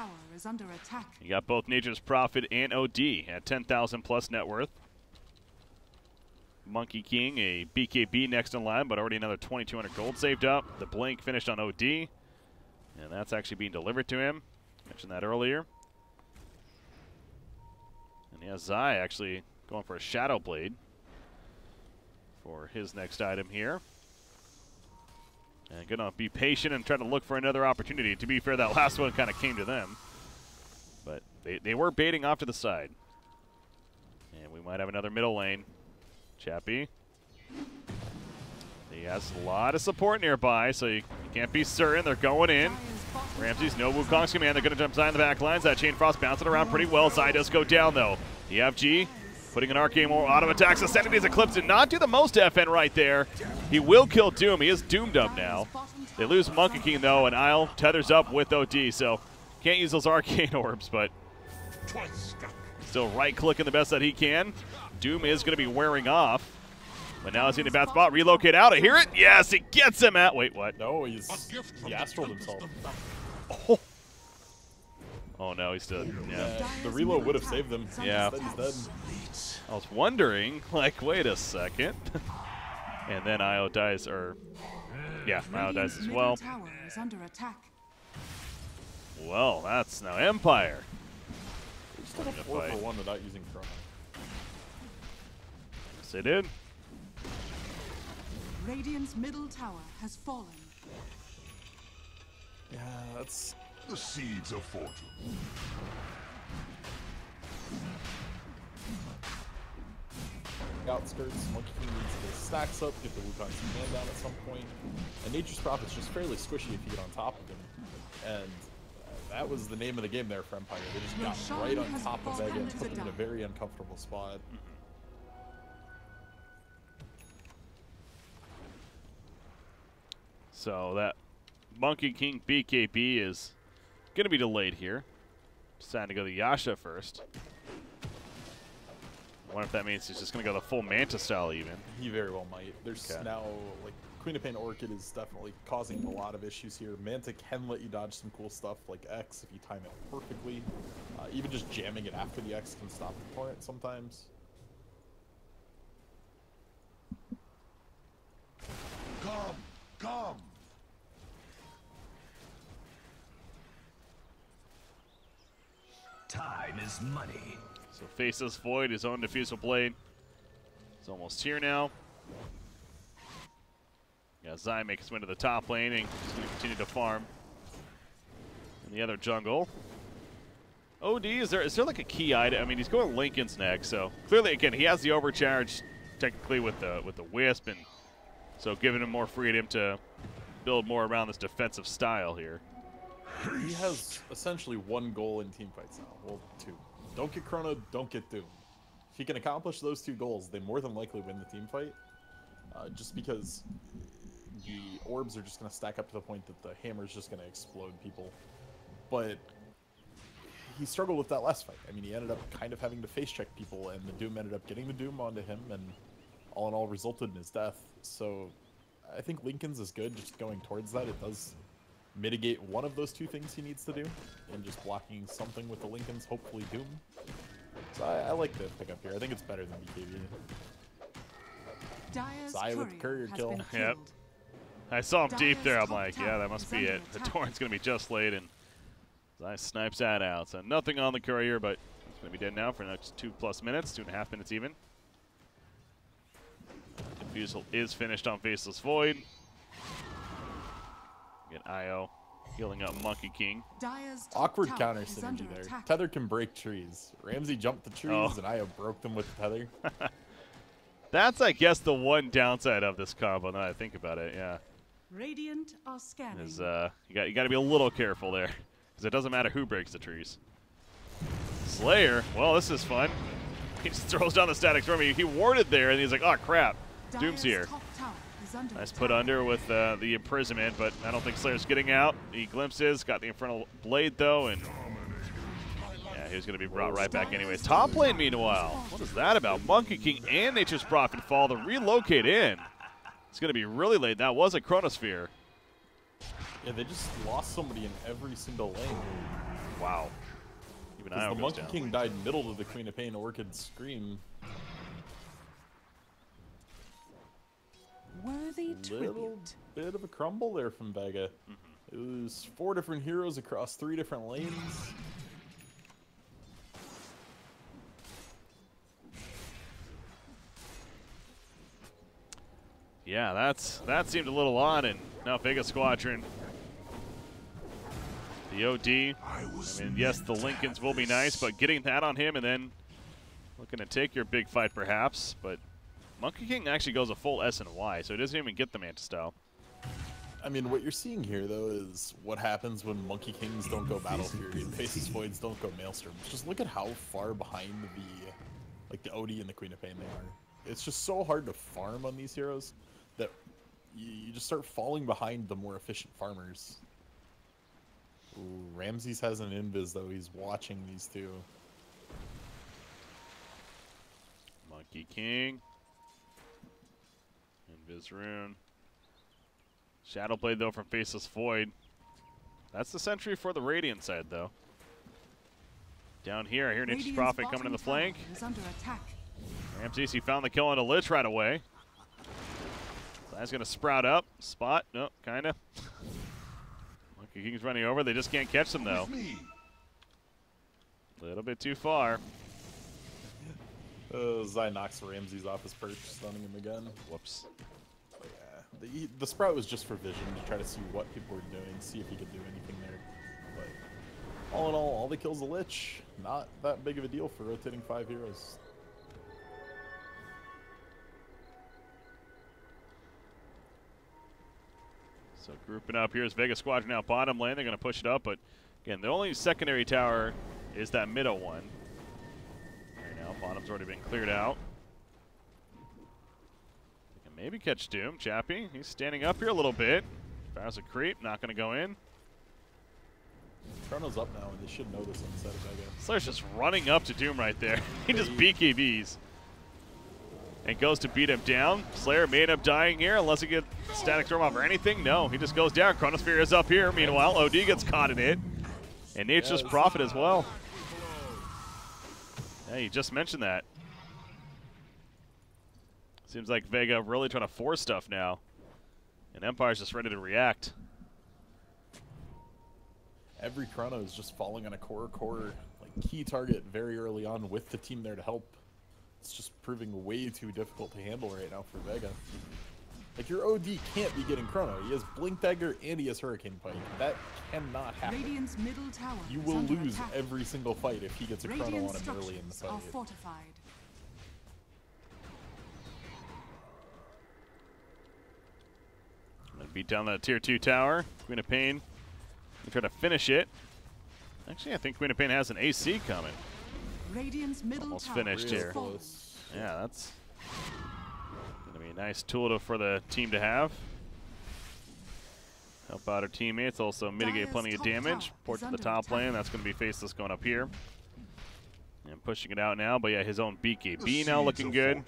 You got both Nature's Prophet and OD at 10,000 plus net worth. Monkey King, a BKB next in line, but already another 2,200 gold saved up. The Blink finished on OD, and that's actually being delivered to him. Mentioned that earlier. And he has Zai actually going for a Shadow Blade for his next item here. And gonna be patient and try to look for another opportunity. To be fair, that last one kind of came to them. But they were baiting off to the side. And we might have another middle lane. Chappie. He has a lot of support nearby, so you can't be certain. They're going in. Ramses, no Wukong's command. They're going to jump Zai in the back lines. That Chain Frost bouncing around pretty well. Zai does go down, though. The FG putting an Arcane War auto attacks. Ascendity's Eclipse did not do the most FN right there. He will kill Doom. He is doomed up now. They lose Monkey King, though, and Isle tethers up with OD, so can't use those Arcane Orbs, but still right-clicking the best that he can. Doom is going to be wearing off, but now he's in a bad spot. Relocate out. I hear it. Yes, it gets him out. Wait, what? No, he astraled himself. Oh no, he's still. Yeah. The reload would have saved him. Yeah. Instead, he's dead. I was wondering, like, wait a second. And then IO dies, or yeah, IO dies as well. Well, that's now Empire. Just took a 4-for-1 without using Chrono. Yes, they did. Radiant's middle tower has fallen. Yeah, that's the seeds of fortune. Outskirts, Monkey King needs to get his stacks up, get the Wukong's command down at some point. And Nature's Prophet's just fairly squishy if you get on top of him. And that was the name of the game there for Empire. They just got right on top of Vega and put him in a very uncomfortable spot. So that Monkey King BKB is going to be delayed here. Deciding to go the Yasha first. I wonder if that means he's just going to go the full Manta style even. He very well might. There's now, like, Queen of Pain Orchid is definitely causing a lot of issues here. Manta can let you dodge some cool stuff like X if you time it perfectly. Even just jamming it after the X can stop the torrent sometimes. Come! Time is money. So Faceless Void, his own Diffusal Blade. It's almost here now. Yeah, Zai makes his way to the top lane and he's going to continue to farm in the other jungle. OD, is there like a key item? I mean, he's going Linken's next, so clearly, again, he has the overcharge technically with the Wisp, and so giving him more freedom to build more around this defensive style here. He has essentially one goal in team fights now. Well, two. Don't get Chrono, don't get Doom. If he can accomplish those two goals, they more than likely win the team fight. Just because the orbs are just going to stack up to the point that the hammer is just going to explode people. But he struggled with that last fight. I mean, he ended up kind of having to face check people, and the Doom ended up getting the Doom onto him, and all in all resulted in his death. So I think Linken's is good, just going towards that. It does mitigate one of those two things he needs to do, and just blocking something with the Linken's, hopefully Doom. So I like the pickup here. I think it's better than BKB. Zai with the courier kill. Yep. I saw him deep there. I'm like, yeah, that must be it. The torrent's going to be just laid, and Zai snipes that out. So nothing on the courier, but it's going to be dead now for the next 2+ minutes, 2.5 minutes even. Diffusal is finished on Faceless Void. Get IO healing up Monkey King. Awkward counter synergy there. Tether can break trees. Ramsey jumped the trees and IO broke them with the tether. That's, I guess, the one downside of this combo. Now that I think about it, yeah. Radiant are scanning. Is you got to be a little careful there, because it doesn't matter who breaks the trees. Slayer, well, this is fun. He just throws down the static storm. He warded there, and he's like, oh crap, Doom's here. Nice put under with the imprisonment, but I don't think Slayer's getting out. He glimpses, got the Infernal Blade though, and yeah, he was going to be brought right back anyways. Top lane, meanwhile, what is that about? Monkey King and Nature's Prophet fall to relocate in. It's going to be really late. That was a Chronosphere. Yeah, they just lost somebody in every single lane. Wow. Even I the Monkey King died middle to the Queen of Pain Orchid Scream. Worthy Little bit of a crumble there from Vega. It was 4 different heroes across 3 different lanes. Yeah, that seemed a little odd, and now Vega Squadron. The OD. I mean, yes, the Linken's will be nice, but getting that on him and then looking to take your big fight perhaps, but Monkey King actually goes a full S and Y, so he doesn't even get the Manta style. I mean, what you're seeing here, though, is what happens when Monkey Kings don't go Battle Fury and Faceless Voids don't go Maelstrom. Just look at how far behind the OD and the Queen of Pain they are. It's just so hard to farm on these heroes that you just start falling behind the more efficient farmers. Ooh, Ramses has an invis, though. He's watching these two. Monkey King. Invis rune. Shadow Blade, though, from Faceless Void. That's the sentry for the Radiant side, though. Down here, I hear Nature's Prophet coming in the flank. Ramses, he found the kill on a Lich right away. Zai's going to sprout up. Spot. No, kind of. Monkey King's running over. They just can't catch them, though. A little bit too far. Zai knocks Ramses off his perch, stunning him again. Whoops. The Sprout was just for vision to try to see what people were doing, see if he could do anything there. But all in all the kills the Lich. Not that big of a deal for rotating 5 heroes. So grouping up here is Vega Squadron now bottom lane. They're going to push it up, but again, the only secondary tower is that middle one. Right now, bottom's already been cleared out. They can maybe catch Doom. Chappie, he's standing up here a little bit. Fires a creep, not going to go in. Chrono's up now, and they should know this on the side of Vega. Slayer's just running up to Doom right there. He just BKBs. And goes to beat him down. Slayer may end up dying here unless he gets static storm off or anything. No, he just goes down. Chronosphere is up here. Meanwhile, OD gets caught in it. And Nature's Prophet as well. Yeah, you just mentioned that. Seems like Vega really trying to force stuff now. And Empire's just ready to react. Every Chrono is just falling on a core like key target very early on with the team there to help. It's just proving way too difficult to handle right now for Vega. Like, your OD can't be getting Chrono. He has Blink Dagger and he has Hurricane Pike. That cannot happen. Radiant's middle tower You will lose every single fight if he gets a Chrono on him early in the fight. Are fortified. Gonna beat down that tier 2 tower. Queen of Pain. Try to finish it. Actually, I think Queen of Pain has an AC coming. Radiant's middle Almost tower finished here. Yeah, that's gonna be a nice tool for the team to have. Help out our teammates, also mitigate plenty of damage. Port to the top lane, that's gonna be Faceless going up here. And pushing it out now, but yeah, his own BKB now looking good.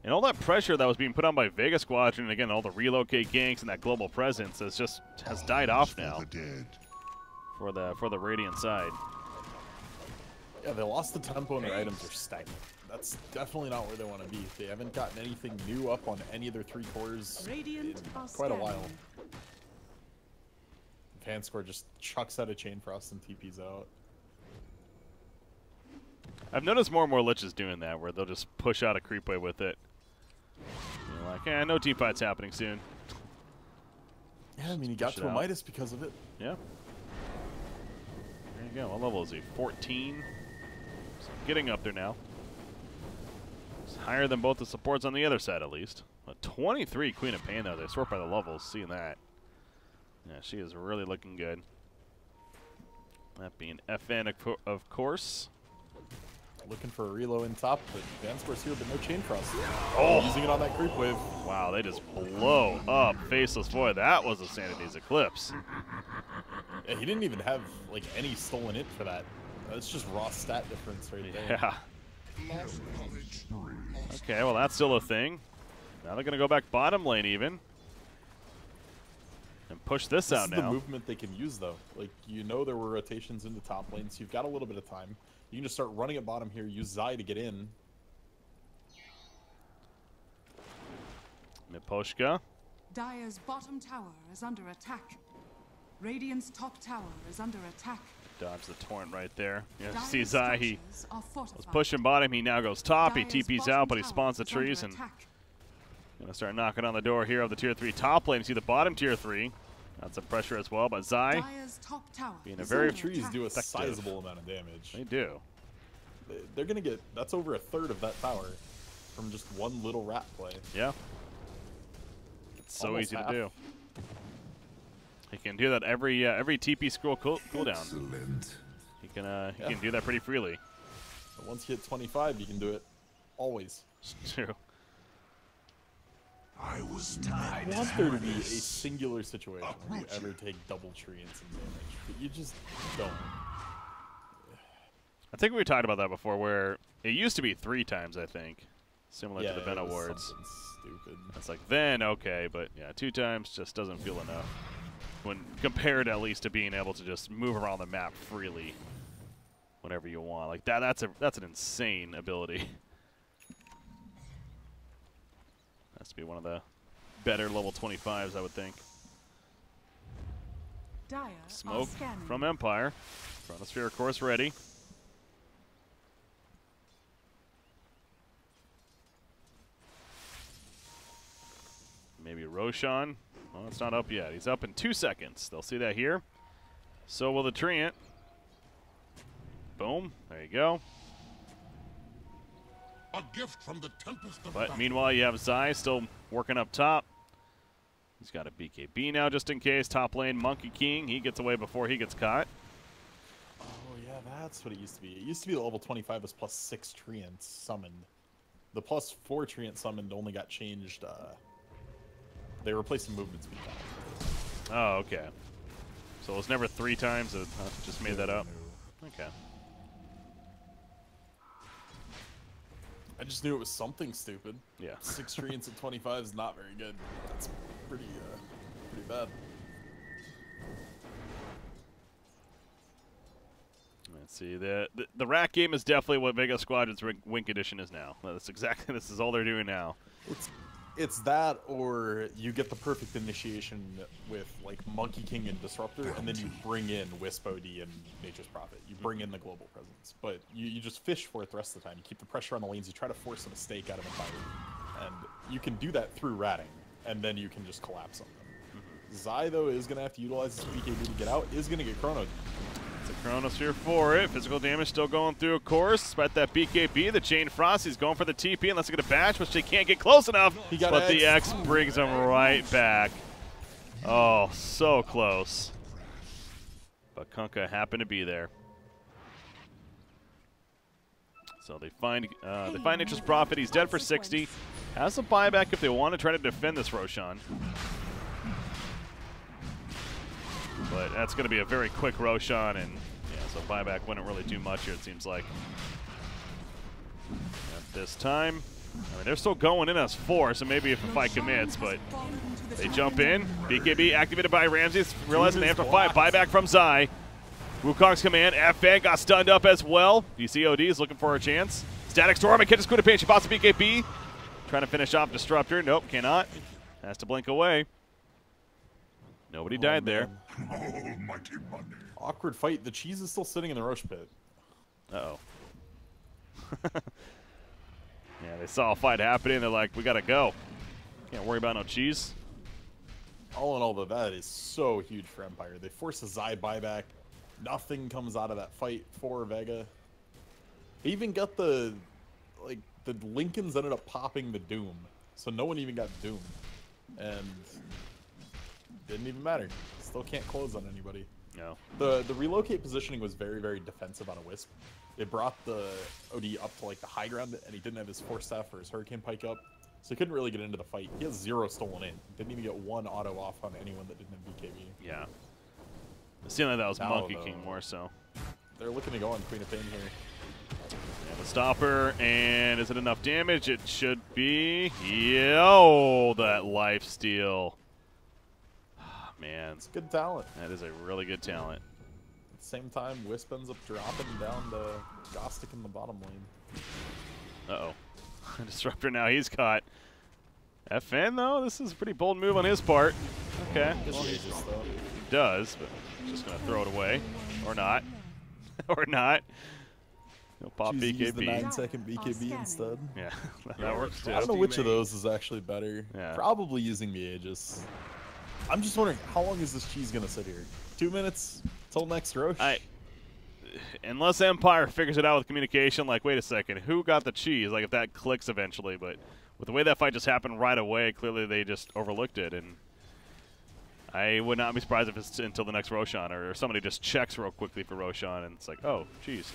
And all that pressure that was being put on by Vega Squadron, and again, all the relocate ganks and that global presence has died off now for the Radiant side. Yeah, they lost the tempo and their items are stagnant. That's definitely not where they want to be. They haven't gotten anything new up on any of their 3 cores in quite a while. Vanscore just chucks out a Chain Frost and TP's out. I've noticed more and more Liches doing that, where they'll just push out a creep wave with it. You're like, no team fight's happening soon. Yeah, I mean, he got to a Midas because of it. Yeah. There you go. What level is he? 14. So getting up there now. It's higher than both the supports on the other side, at least. A 23 Queen of Pain, though. They sort by the levels, seeing that. Yeah, she is really looking good. That being FN, of course. Looking for a reload in top, but Vanscore's here, but no Chain Frost. Oh! Using it on that creep wave. Wow, they just blow up Faceless. Boy, that was a Sanity's Eclipse. Yeah, he didn't even have, like, any stolen it for that. That's just raw stat difference right there. Yeah. Okay, well, that's still a thing. Now they're going to go back bottom lane, even. And push this out now. This is the movement they can use, though. Like, you know there were rotations in the top lane, so you've got a little bit of time. You can just start running at bottom here, use Zai to get in. Miposhka. Dire's bottom tower is under attack. Radiant's top tower is under attack. Dodge the torrent right there. You Dire's see Zai, he are was fortified. pushing bottom. He now goes top. He Dire's TP's bottom out, but he tower spawns the is under trees and attack. gonna start knocking on the door here of the tier 3 top lane. You see the bottom tier 3. Got some pressure as well, but Zai Dire's top tower being a is very under Trees attack. do a effective. sizable amount of damage. They do. They're going to get, that's over a third of that tower from just one little rat play. Yeah. It's so Almost easy half. to do. He can do that every TP scroll cooldown. Excellent. He can do that pretty freely. But once you hit 25, you can do it always. It's true. I was I want there to be a singular situation where you ever take double tree and some damage, but you just don't. I think we talked about that before, where it used to be 3 times, I think, similar to the Ven it was Awards. something stupid. It's like, then, okay, but yeah, 2 times just doesn't feel enough. When compared at least to being able to just move around the map freely whenever you want. Like that's an insane ability. Has to be one of the better level 25s, I would think. Dire Smoke are scanning. from Empire. Chronosphere, of course, ready. Maybe Roshan. Well, it's not up yet. He's up in 2 seconds. They'll see that here. So will the Treant. Boom. There you go. A gift from the tempest of But battle. meanwhile, you have Zai still working up top. He's got a BKB now just in case. Top lane, Monkey King. He gets away before he gets caught. Oh, yeah, that's what it used to be. It used to be the level 25 was +6 Treants summoned. The +4 Treant summoned only got changed. They replaced the movement speed. Oh, okay. So it was never 3 times. It just made that up. Okay. I just knew it was something stupid. Yeah. 6 Treants at 25 is not very good. That's pretty bad. Let's see. The rack game is definitely what Vega Squadron's Wink Edition is now. That's exactly. This is all they're doing now. It's that, or you get the perfect initiation with like Monkey King and Disruptor, and then you bring in Wisp OD and Nature's Prophet. You bring in the global presence, but you just fish for it the rest of the time. You keep the pressure on the lanes. You try to force a mistake out of a fight, and you can do that through ratting, and then you can just collapse on them. Zai though is gonna have to utilize his BKB to get out. Is gonna get chronoed. It's a Chronosphere for it. Physical damage still going through, of course. Despite that BKB, the Chain Frost, he's going for the TP unless he get a bash, which they can't get close enough. But the X brings him right back. Oh, so close. But Kunkka happened to be there. So they find Nature's Prophet. He's dead for 60. Has a buyback if they want to try to defend this Roshan. But that's going to be a very quick Roshan, and yeah, so buyback wouldn't really do much here, it seems like. At this time, I mean, they're still going in as 4, so maybe if the fight commits, but they jump in. BKB activated by Ramses, realizing they have to fight. Buyback from Zai. Wukong's command. FN got stunned up as well. DCOD is looking for a chance. Static Storm and catches Kuda Pain. She pops the BKB. Trying to finish off Disruptor. Nope, cannot. Has to blink away. Nobody died there. Almighty money. Awkward fight. The cheese is still sitting in the Roche pit. Uh-oh. Yeah, they saw a fight happening. They're like, we got to go. Can't worry about no cheese. All in all, though, that is so huge for Empire. They force a Zai buyback. Nothing comes out of that fight for Vega. They even got the Lincolns ended up popping the Doom. So no one even got Doom. And didn't even matter. Still can't close on anybody. No. The relocate positioning was very, very defensive on a Wisp. They brought the OD up to like the high ground, and he didn't have his Force Staff or his Hurricane Pike up, so he couldn't really get into the fight. He has 0 stolen in. Didn't even get 1 auto off on anyone that didn't have BKB. Yeah. It seemed like that was Now, Monkey though, King more so. They're looking to go on Queen of Pain here. Yeah, the stopper, and is it enough damage? It should be. Yo, that life steal. Man. It's good talent. That is a really good talent. At the same time, Wisp ends up dropping down the Gostic in the bottom lane. Uh-oh. Disruptor now, he's caught. FN, though, this is a pretty bold move on his part. Okay. Well, he does, but just going to throw it away. Or not. Or not. He'll pop BKB. Use the 9-second BKB instead. Yeah, that works too. I don't know which of those is actually better. Yeah. Probably using the Aegis. I'm just wondering, how long is this cheese going to sit here? 2 minutes till next Roche? Unless Empire figures it out with communication, like, wait a second, who got the cheese? Like, if that clicks eventually, but with the way that fight just happened right away, clearly they just overlooked it, and I would not be surprised if it's until the next Roshan, or somebody just checks real quickly for Roshan, and it's like, oh, cheese.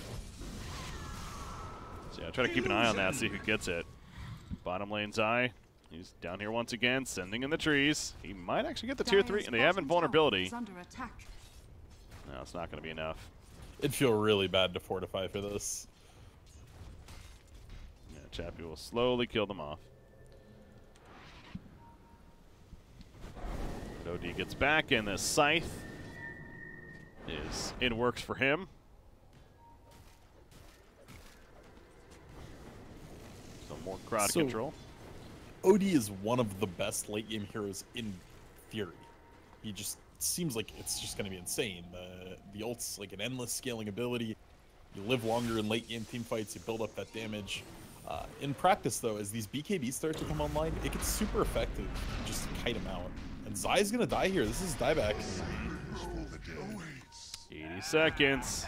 So yeah, try to keep an eye on that, see who gets it. Bottom lane Zai. He's down here once again, sending in the trees. He might actually get the tier 3, and they have invulnerability. No, it's not going to be enough. It'd feel really bad to fortify for this. Yeah, Chappie will slowly kill them off. OD gets back, and the Scythe is in works for him. So more crowd control. OD is one of the best late game heroes in theory. He just seems like it's just going to be insane. The ult's like an endless scaling ability. You live longer in late game team fights, you build up that damage. In practice though, as these BKBs start to come online, it gets super effective just kite him out. And Zai's gonna die here. This is dieback. 80 seconds.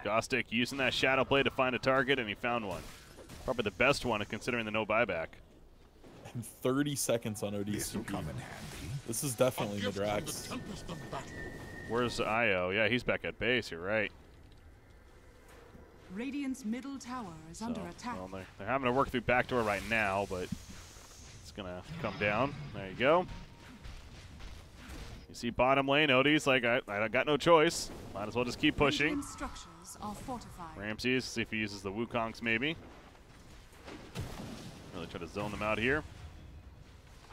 Gostic using that Shadow Blade to find a target, and he found one. Probably the best one considering the no buyback. And 30 seconds on ODCP. This is definitely Madrax. Where's Io? Yeah, he's back at base. You're right. Radiant's middle tower is under attack. Well, they're having to work through backdoor right now, but it's gonna come down. There you go. You see bottom lane, Odie's like, I got no choice. Might as well just keep pushing. Radiant structures are fortified. Ramses, see if he uses the Wukongs maybe. Really try to zone them out here.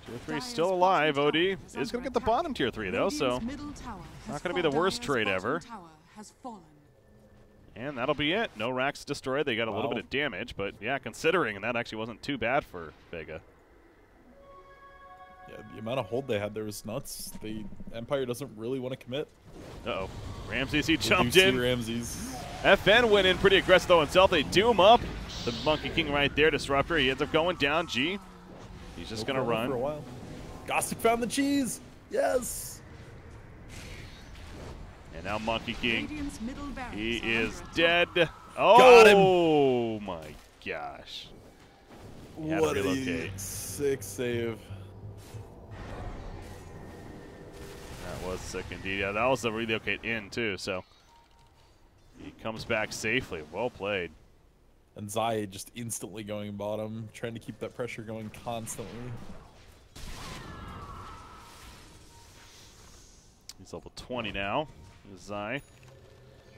Tier 3 still alive. OD is going to get the bottom tier 3 though, so not going to be the worst trade ever. And that'll be it. No racks destroyed. They got a little bit of damage, but yeah, considering that actually wasn't too bad for Vega. Yeah, the amount of hold they had there was nuts. The Empire doesn't really want to commit. Uh-oh. Ramses, he jumped in. Ramses. FN went in pretty aggressive though himself. They do him up. The Monkey King right there, Disruptor. He ends up going down. G. He's just going to run. For a while. Gostic found the cheese. Yes. And now Monkey King. He is dead. Oh my gosh. What a sick save. That was sick indeed. Yeah, that was the relocate in too, so he comes back safely. Well played. And Zai just instantly going bottom, trying to keep that pressure going constantly. He's level 20 now. Zai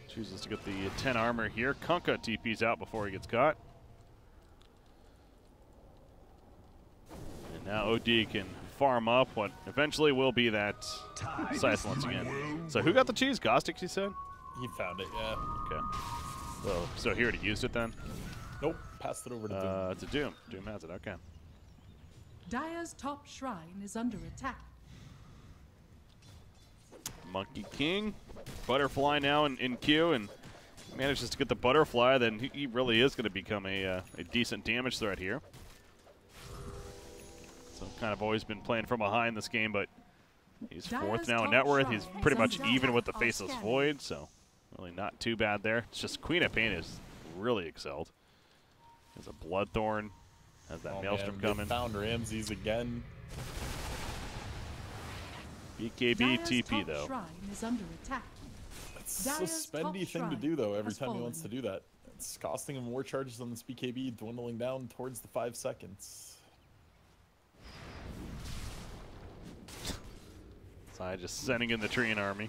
chooses to get the 10 armor here. Kunkka TP's out before he gets caught. And now OD can farm up what eventually will be that Scythe once again. So who got the cheese? Gostic, you said? He found it, yeah. Okay. So he already used it then? Nope, passed it over to Doom. To Doom. Doom has it, okay. Dire's top shrine is under attack. Monkey King, Butterfly now in queue, and manages to get the Butterfly, then he really is going to become a decent damage threat here. So kind of always been playing from behind this game, but he's fourth now in net worth. He's pretty much even with the Faceless Void, so really not too bad there. It's just Queen of Pain is really excelled. There's a Bloodthorn, has that Maelstrom coming. Found Ramses again. BKB TP though. It's a spendy thing to do though every time he wants to do that. It's costing him more charges on this BKB, dwindling down towards the 5 seconds. Sai just sending in the Treant army.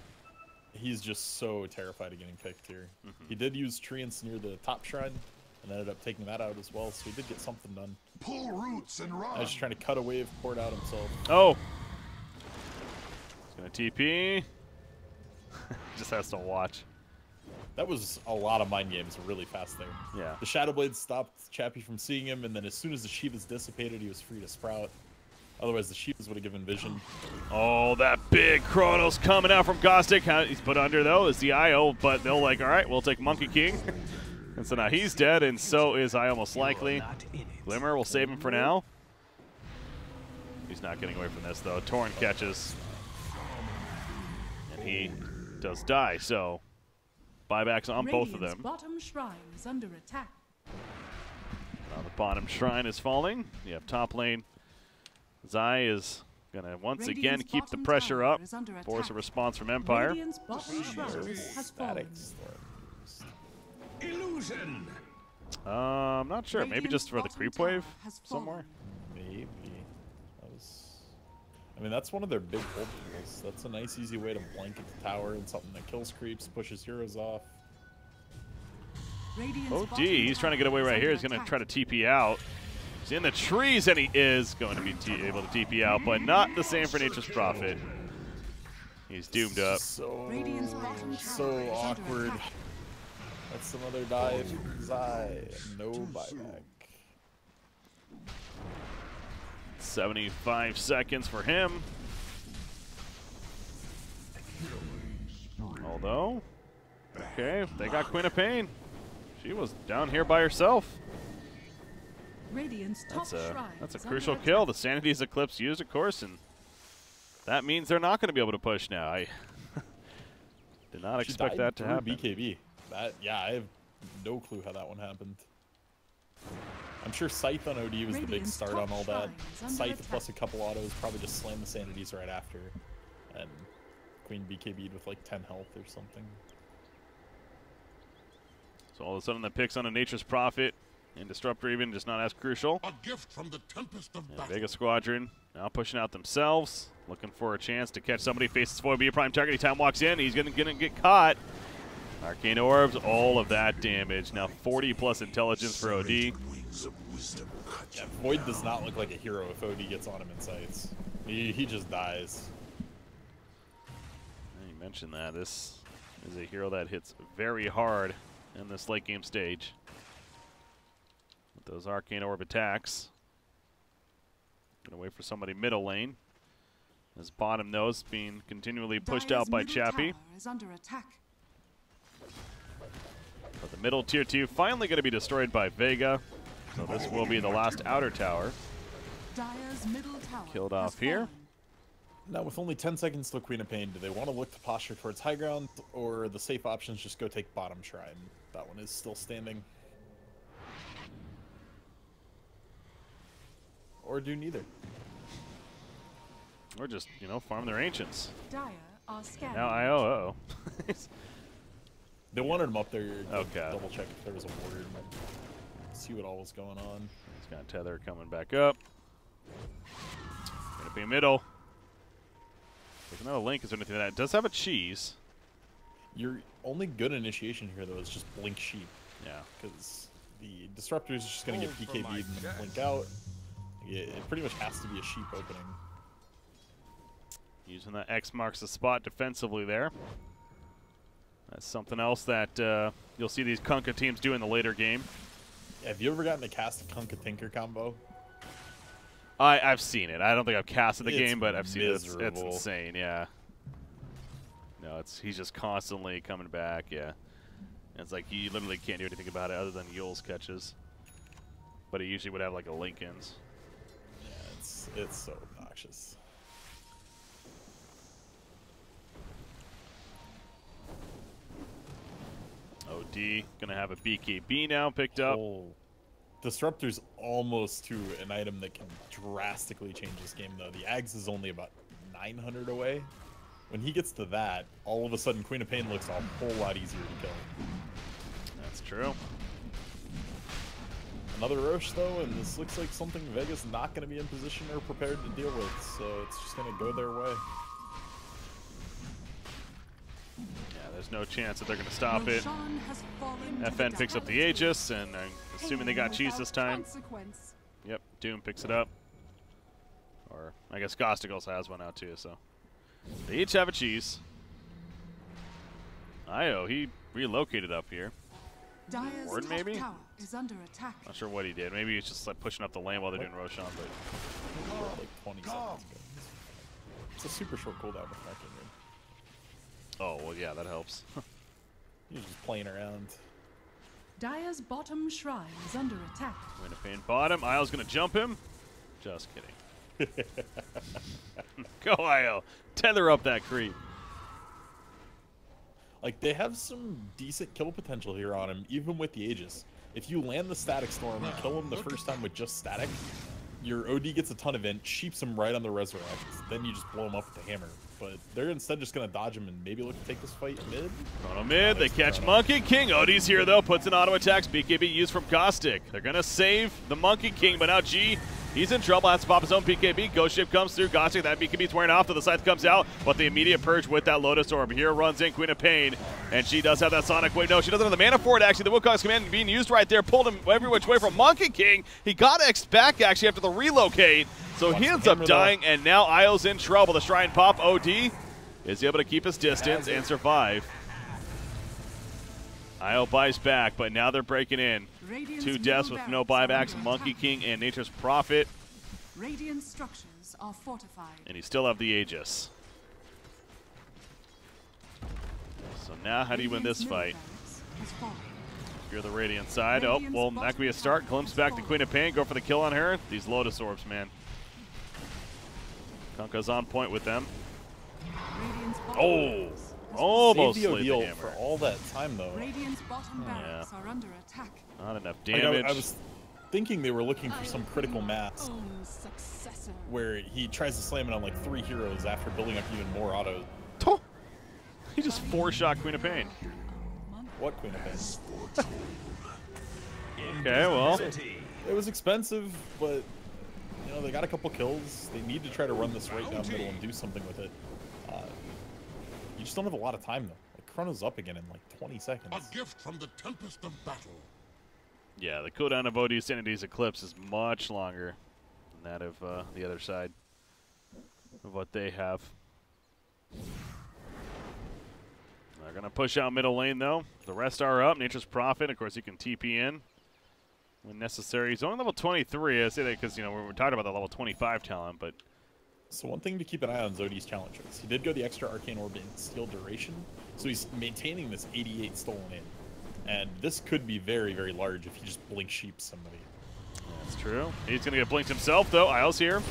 He's just so terrified of getting picked here. He did use Treants near the top shrine and ended up taking that out as well, so he did get something done. Pull roots and run. I was just trying to cut a wave, poured out himself. Oh! He's gonna TP. Just has to watch. That was a lot of mind games really fast there. Yeah. The Shadow Blade stopped Chappie from seeing him, and then as soon as the Shivas dissipated, he was free to sprout. Otherwise, the Shivas would have given vision. Oh, that big Chronos coming out from Gostic. He's put under, though, is the IO, but they'll like, all right, we'll take Monkey King. And so now he's dead, and so is IO most likely. Glimmer will save him for now. He's not getting away from this, though. Torrent catches. And he does die, so buybacks on both of them. Bottom shrine is under attack. Now the bottom shrine is falling. You have top lane. Zai is going to once again keep the pressure up, force a response from Empire. Illusion. I'm not sure. Maybe just for the creep wave somewhere. Maybe. I mean, that's one of their big hold tools. That's a nice, easy way to blanket the tower and something that kills creeps, pushes heroes off. OD, he's trying to get away right here. He's going to try to TP out. He's in the trees, and he is going to be able to TP out, but not the same for Nature's Prophet. He's doomed up. So awkward. That's another dive. Zai, no buyback. 75 seconds for him. Although, okay, they got Queen of Pain. She was down here by herself. That's a crucial kill. The Sanity's Eclipse used, of course, and that means they're not going to be able to push now. I did not expect that to happen. BKB. Yeah, I have no clue how that one happened. I'm sure Scythe on OD was the big start on all that. Scythe plus a couple autos, probably just slammed the Sanities right after. And Queen BKB'd with like 10 health or something. So all of a sudden the picks on a Nature's Prophet and Disruptor even just not as crucial. A gift from the Tempest of And Vega Squadron now pushing out themselves, looking for a chance to catch somebody. Faces Foy, be a prime target. Anytime walks in, he's gonna get caught. Arcane Orbs, all of that damage. Now 40 plus intelligence for OD. Yeah, Void does not look like a hero if OD gets on him in sights. He just dies. You mentioned that. This is a hero that hits very hard in this late game stage. With those Arcane Orb attacks. Gonna wait for somebody middle lane. As bottom nose being continually pushed out by Chappie. Is under attack. But the middle tier 2 finally going to be destroyed by Vega. So this will be the last outer tower. Dire's middle tower Killed off here. Now with only 10 seconds to Queen of Pain, do they want to look to posture towards high ground, or the safe options just go take bottom shrine? That one is still standing. Or do neither. Or just, you know, farm their ancients. Dire are scanning. Now IO. They wanted him up there to Okay. double check if there was a ward and see what all was going on. He's got Tether coming back up. Gonna be middle. There's another link. Is there anything that does have a cheese? Your only good initiation here, though, is just blink sheep. Yeah. Because the Disruptor is just going to get PKB'd and then blink out. It pretty much has to be a sheep opening. Using that X marks the spot defensively there. That's something else that you'll see these Kunkka teams do in the later game. Yeah, have you ever gotten to cast a Kunkka Tinker combo? I've seen it. I don't think I've casted the game, but I've seen it. It's miserable. insane, yeah. No, he's just constantly coming back, yeah. And it's like you literally can't do anything about it other than Yule's catches. But he usually would have like a Lincoln's. Yeah, it's so obnoxious. OD gonna have a BKB now picked up. Disruptor's almost to an item that can drastically change this game, though. The Ags is only about 900 away. When he gets to that, all of a sudden Queen of Pain looks a whole lot easier to kill. That's true. Another Roche, though, and this looks like something Vega's not going to be in position or prepared to deal with, so it's just going to go their way. Yeah, there's no chance that they're going to stop it. FN picks up the Aegis, and I'm assuming they got cheese this time. Yep, Doom picks it up. Or, I guess Gostic also has one out too, so. They each have a cheese. Io, he relocated up here. Ward maybe? Is under attack. Not sure what he did. Maybe he's just like pushing up the lane while they're doing Roshan, but. Like 20 seconds ago. It's a super short cooldown with Marking Ring. Oh, well, yeah, that helps. He's just playing around. Dire's bottom shrine is under attack. Queen of Pain bottom. Io's gonna jump him. Just kidding. Go, Io. Tether up that creep. Like, they have some decent kill potential here on him, even with the Aegis. If you land the Static Storm and kill him the first time with just Static, your OD gets a ton of int, sheeps him right on the Resurrect, then you just blow him up with the hammer. But they're instead just going to dodge him and maybe look to take this fight mid. Chrono mid, they catch Monkey King. OD's here, though, puts in auto attacks. BKB used from Caustic. They're going to save the Monkey King, but now G, he's in trouble, has to pop his own BKB. Ghost Ship comes through, Caustic, that BKB's wearing off, till the Scythe comes out, but the immediate purge with that Lotus Orb. Here runs in Queen of Pain, and she does have that Sonic Wave. No, she doesn't have the mana for it, actually. The Wukong's command being used right there, pulled him every which way from Monkey King. He got X back, actually, after the relocate, so he ends up dying, and now Io's in trouble. The Shrine pop, OD is able to keep his distance and survive. Io buys back, but now they're breaking in. Two deaths with no buybacks, Monkey King and Nature's Prophet. Radiant structures are fortified. And you still have the Aegis. So now how do you win this fight? You're the Radiant side. Oh, well, that could be a start. Glimpse back the Queen of Pain, go for the kill on her. These Lotus Orbs, man. Kunkka's on point with them. Oh! Almost saved the slayed the ordeal hammer. for all that time, though. Radiant's bottom barracks are under attack. Not enough Like, damage. I was thinking they were looking for some critical mass where he tries to slam it on like 3 heroes after building up even more autos. He just 4-shot Queen of Pain. What Queen of Pain? Okay, well. It was expensive, but you know they got a couple kills. They need to try to run this right down middle and do something with it. You just don't have a lot of time though. Like Chrono's up again in like 20 seconds. A gift from the tempest of battle. Yeah, the cooldown of OD Sanity's Eclipse is much longer than that of the other side of what they have. They're going to push out middle lane, though. The rest are up. Nature's Prophet, of course, you can TP in when necessary. He's only level 23. I say that because, you know, we're talking about the level 25 talent, but... So one thing to keep an eye on is OD's challenges. He did go the extra Arcane Orb in Steel Duration, so he's maintaining this 88 stolen in. And this could be very, very large if he just blink sheeps somebody. That's true. He's going to get blinked himself, though. Isles here.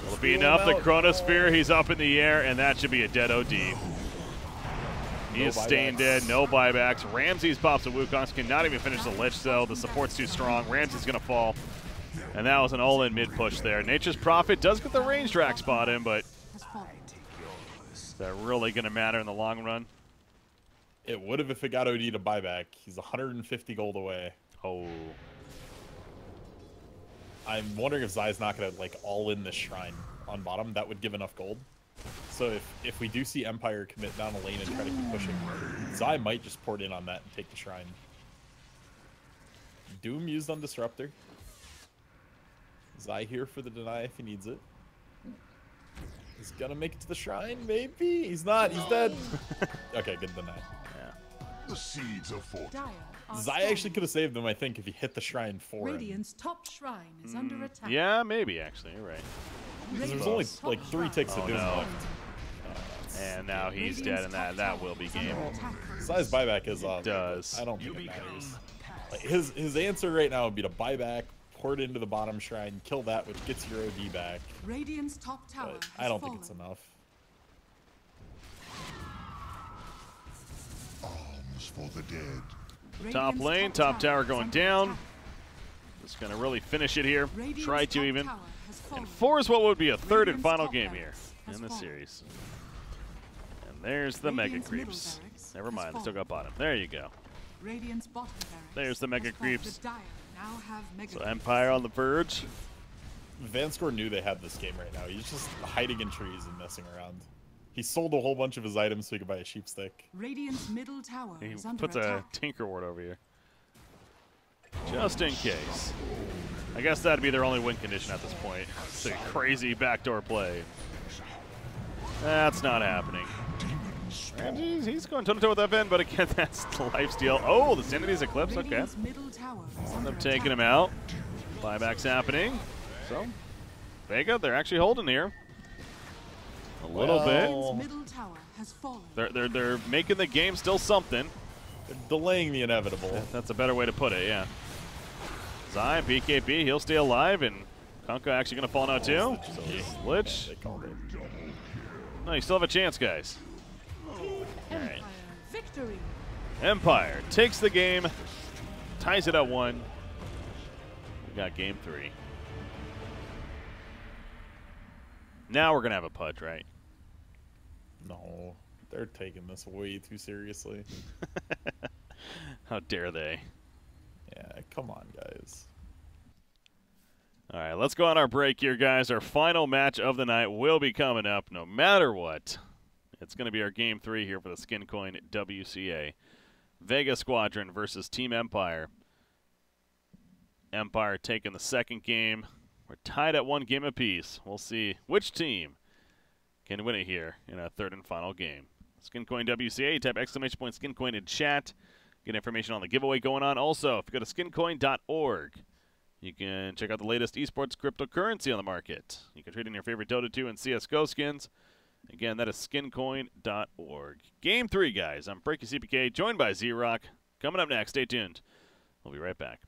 Will it be enough? The Chronosphere, he's up in the air, and that should be a dead OD. He is staying dead. No buybacks. Ramses pops a Wukong. Cannot even finish the Lich, though. The support's too strong. Ramses going to fall. And that was an all-in mid-push there. Nature's Prophet does get the range drag spot in, but is that really going to matter in the long run? It would have if it got OD to buyback. He's 150 gold away. Oh. I'm wondering if Zai's not going to like all in this shrine on bottom. That would give enough gold. So if we do see Empire commit down a lane and try to keep pushing, Zai might just port in on that and take the shrine. Doom used on Disruptor. Zai here for the deny if he needs it. He's gonna make it to the shrine, maybe? He's not, he's dead. Okay, good deny. Yeah. The seeds of fortune. Zai actually could have saved him, I think, if he hit the shrine for him. Radiant's top shrine is under attack. Yeah, maybe, actually. You're right. Because there's only like 3 ticks of Doom left. And now he's dead, and that will be game. Zai's buyback is up. It does. I don't think it matters. Like, his answer right now would be to buy back, port into the bottom shrine, kill that, which gets your OD back. Radiant's top tower But I don't think it's enough. Alms for the dead. Top lane, top tower going down. Just going to really finish it here. Try to even. And 4 is what would be a third and final game here in the series. And there's the Mega Creeps. Never mind, they still got bottom. There you go. There's the Mega Creeps. So Empire on the verge. Vanscore knew they had this game right now. He's just hiding in trees and messing around. He sold a whole bunch of his items so he could buy a sheep stick. Radiant's middle tower He is under puts attack. a Tinker Ward over here. Just in case. I guess that'd be their only win condition at this point. It's a crazy backdoor play. That's not happening. And he's going toe-to-toe with FN, but again, that's the lifesteal. Oh, the Sanity's Eclipse, okay. End up taking him out. Buyback's happening. So, Vega, they're actually holding here. A little bit. They're making the game still something. They're delaying the inevitable. That's a better way to put it, yeah. Zai, BKB, he'll stay alive, and Kunkka actually going to fall now too. So Lich. They called it. No, you still have a chance, guys. Empire victory. Empire takes the game, ties it at 1. We got game 3. Now we're going to have a pudge, right? No, they're taking this way too seriously. How dare they? Yeah, come on, guys. All right, let's go on our break here, guys. Our final match of the night will be coming up no matter what. It's going to be our game 3 here for the SkinCoin WCA. Vega Squadron versus Team Empire. Empire taking the second game. We're tied at 1 game apiece. We'll see which team can win it here in a third and final game. SkinCoin WCA, type !SkinCoin in chat. Get information on the giveaway going on. Also, if you go to skincoin.org, you can check out the latest esports cryptocurrency on the market. You can trade in your favorite Dota 2 and CSGO skins. Again, that is skincoin.org. Game 3, guys. I'm BreakyCPK, joined by ZrRock. Coming up next, stay tuned. We'll be right back.